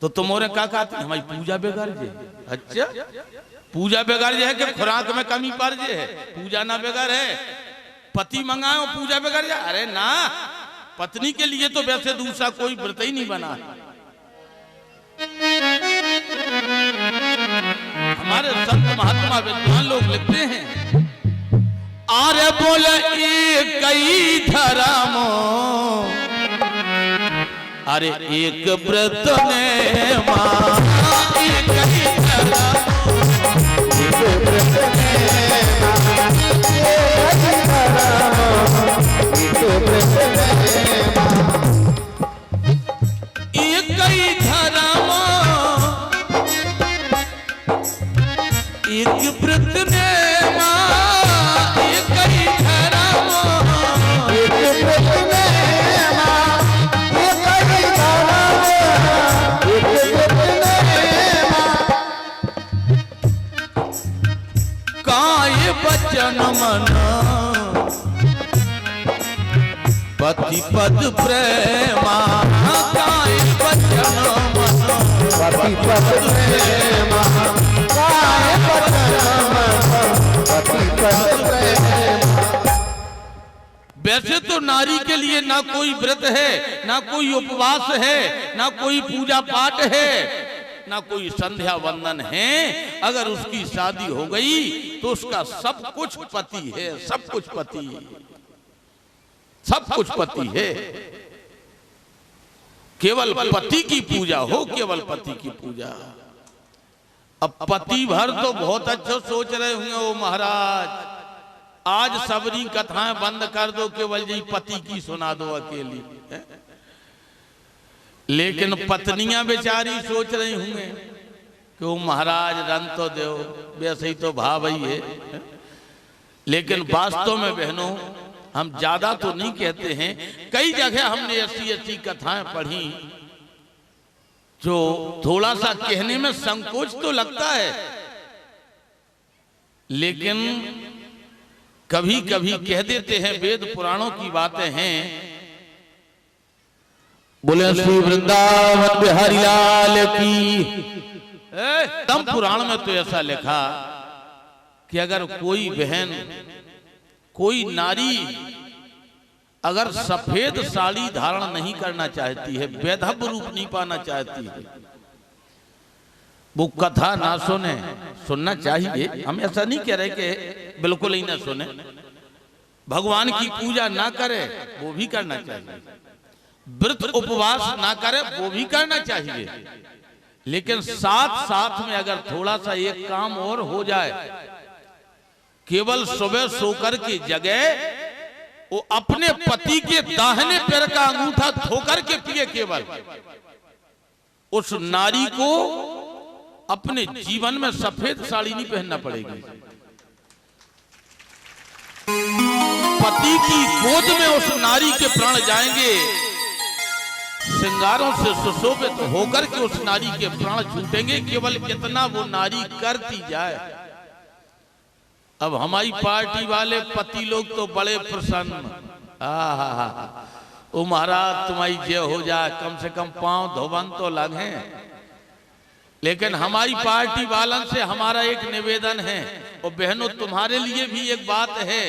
Speaker 1: तो तुम्हारे क्या कहते हमारी पूजा बेकार जे। अच्छा पूजा बेकार जे है कि खुराक में कमी पड़ जे है, पूजा ना बेकार है, पति मंगाओ पूजा बेकार जे। अरे ना, पत्नी के लिए तो वैसे दूसरा कोई व्रत ही नहीं बना है। हमारे संत महात्मा विद्वान लोग लिखते हैं, आरे बोले कई धर्मो, अरे एक व्रत ने मां, एक कई धर्मो, एक व्रत ने मां, एक व्रत ने मां, एक कई धर्मो, एक व्रत ने मां, बचन मन पति पद प्रेमा, काय बचन मन पति पद प्रेमा, काय बचन मन पति पद प्रेमा। वैसे तो नारी के लिए ना कोई व्रत है, ना कोई उपवास है, ना कोई पूजा पाठ है, ना कोई संध्या वंदन है। अगर उसकी शादी हो गई तो उसका सब कुछ पति है, सब कुछ पति, सब कुछ पति है। केवल पति की पूजा हो, केवल पति की पूजा। अब पति भर तो बहुत अच्छा सोच रहे होंगे, ओ महाराज आज सबरी कथाएं बंद कर दो, केवल यही पति की सुना दो अकेली। लेकिन पत्नियां बेचारी सोच रही होंगे कि वो महाराज रन तो दो, वैसे ही तो भाव ही है। लेकिन वास्तव में बहनों हम ज्यादा तो नहीं कहते हैं, कई जगह हमने ऐसी कथाएं पढ़ी जो थोड़ा सा कहने में संकोच तो लगता है, लेकिन कभी कभी कह देते हैं। वेद पुराणों की बातें हैं। बोले श्री वृंदावन बिहारी लाल की। तम पुराण में तो ऐसा लिखा कि अगर कोई बहन, कोई नारी अगर सफेद साड़ी धारण नहीं करना चाहती है, वैधव्य रूप नहीं पाना चाहती है, वो कथा ना सुने। सुनना चाहिए, हम ऐसा नहीं कह रहे कि बिल्कुल ही ना सुने। भगवान की पूजा ना करे वो भी करना चाहिए, व्रत उपवास ना करे वो भी करना चाहिए, लेकिन साथ साथ में अगर थोड़ा सा एक काम और हो जाए, केवल सुबह सोकर की जगह वो अपने पति के दाहिने पैर का अंगूठा धोकर के पिए, केवल उस नारी को अपने जीवन में सफेद साड़ी नहीं पहनना पड़ेगी। पति की गोद में उस नारी के प्राण जाएंगे, श्रृंगारों से सुशोभित होकर के उस नारी के प्राण छूटेंगे। केवल इतना वो नारी करती जाए। अब हमारी पार्टी वाले पति लोग तो बड़े प्रसन्न, ओ महाराज तुम्हारी जय हो जाए, कम से कम पांव धोबन तो लगे। लेकिन हमारी पार्टी वालन से हमारा एक निवेदन है, और बहनों तुम्हारे लिए भी एक बात है,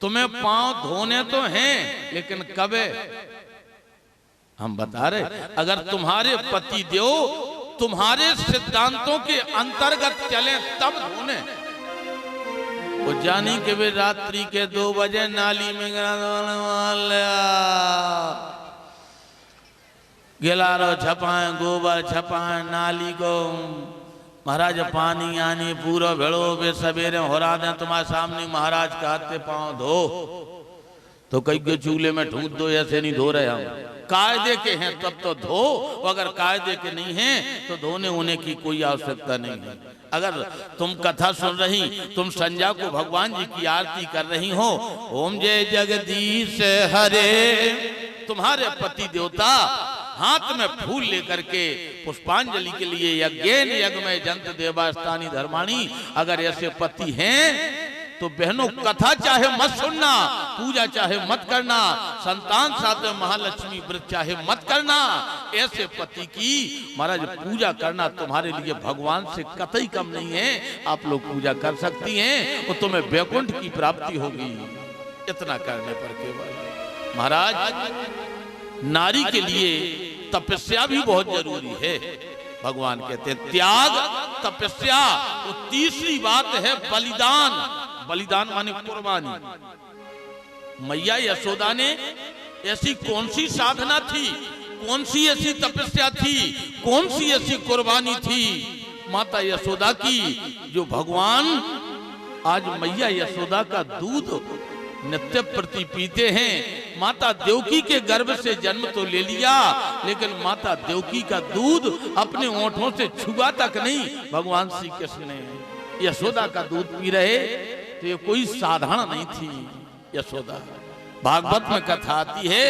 Speaker 1: तुम्हें पांव धोने तो हैं, लेकिन कब हम बता रहे, अगर तुम्हारे पति देव तुम्हारे सिद्धांतों के अंतर्गत चले तब धोने। वो जानी के वे रात्रि के 2 बजे नाली में गिलारो छपाए, गोबर छपाए, नाली को महाराज पानी आनी पूरा भेड़ो वे सवेरे हो रहा दें तुम्हारे सामने महाराज कहते पांव धो, तो कई के चूल्हे में ढूंढ दो, ऐसे नहीं धो रहे हम। कायदे के हैं तब तो धो, अगर कायदे के नहीं हैं तो धोने होने की कोई आवश्यकता नहीं है। अगर तुम कथा सुन रही, तुम संध्या को भगवान जी की आरती कर रही हो, ओम जय जगदीश हरे, तुम्हारे पति देवता हाथ में फूल लेकर के पुष्पांजलि के लिए यज्ञेन यज्ञ में जंत देवास्तानी धर्माणी, अगर ऐसे पति हैं तो बहनों कथा चाहे मत सुनना, पूजा चाहे मत करना, संतान साथ महालक्ष्मी व्रत चाहे मत करना, ऐसे पति की महाराज पूजा करना तुम्हारे लिए भगवान से कतई कम नहीं है। आप लोग पूजा कर सकती हैं, वो तुम्हें वैकुंठ की प्राप्ति होगी इतना करने पर केवल। महाराज नारी के लिए तपस्या भी बहुत जरूरी है। भगवान कहते हैं त्याग तपस्या, वो तीसरी बात है बलिदान। बलिदान माने कुर्बानी। मैया यशोदा ने ऐसी कौन सी साधना थी, कौन सी ऐसी तपस्या थी, कौन सी ऐसी कुर्बानी थी माता यशोदा की, जो भगवान आज मैया यशोदा का दूध नित्य प्रति पीते हैं। माता देवकी के गर्भ से जन्म तो ले लिया, लेकिन माता देवकी का दूध अपने ओंठों से छुआ तक नहीं भगवान श्री कृष्ण ने यशोदा का दूध पी रहे। तो ये कोई साधारण नहीं थी यशोदा। भागवत में कथा आती है,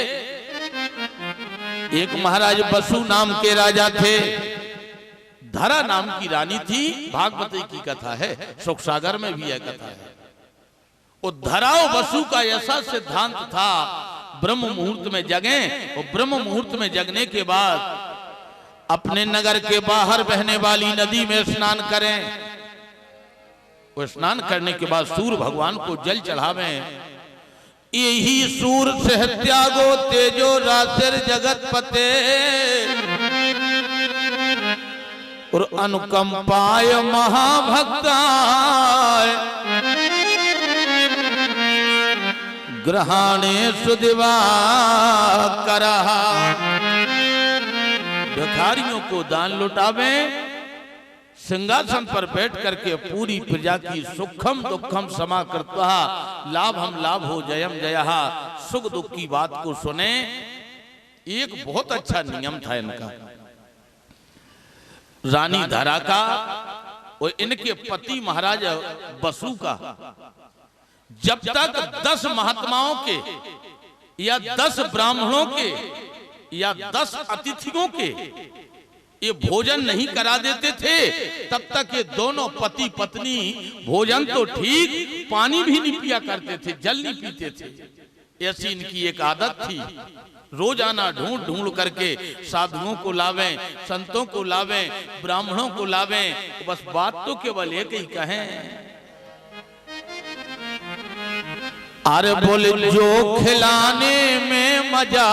Speaker 1: एक महाराज बसु नाम के राजा थे, धरा नाम की रानी थी। भागवत की कथा है, सुख सागर में भी यह कथा है। वो धराओ बसु का ऐसा सिद्धांत था, ब्रह्म मुहूर्त में जगे, और ब्रह्म मुहूर्त में जगने के बाद अपने नगर के बाहर बहने वाली नदी में स्नान करें। वो स्नान करने के बाद सूर्य भगवान को जल चढ़ावें। यही सूर से त्यागो तेजो राशिर जगत पते, और अनुकंपाय महाभक्ताय ग्रहाणे सुदिवा करहा। भिखारियों को दान लुटावें, सिंहासन पर बैठ करके पूरी प्रजा की सुखम दुखम समा करता, लाभम लाभ हो जयम जया, सुख दुख की बात को सुने। एक बहुत अच्छा नियम था इनका, रानी धरा का और इनके पति महाराज बसु का। जब तक 10 महात्माओं के या 10 ब्राह्मणों के या 10 अतिथियों के ये भोजन नहीं करा देते थे, तब तक ये दोनों पति पत्नी भोजन तो ठीक, पानी भी नहीं पिया करते थे, जल नहीं पीते थे। ऐसी इनकी एक आदत थी। रोजाना ढूंढ ढूंढ करके साधुओं को लावें, संतों को लावें, ब्राह्मणों को लावें। बस बात तो केवल एक ही कहें, अरे बोले जो खिलाने में मजा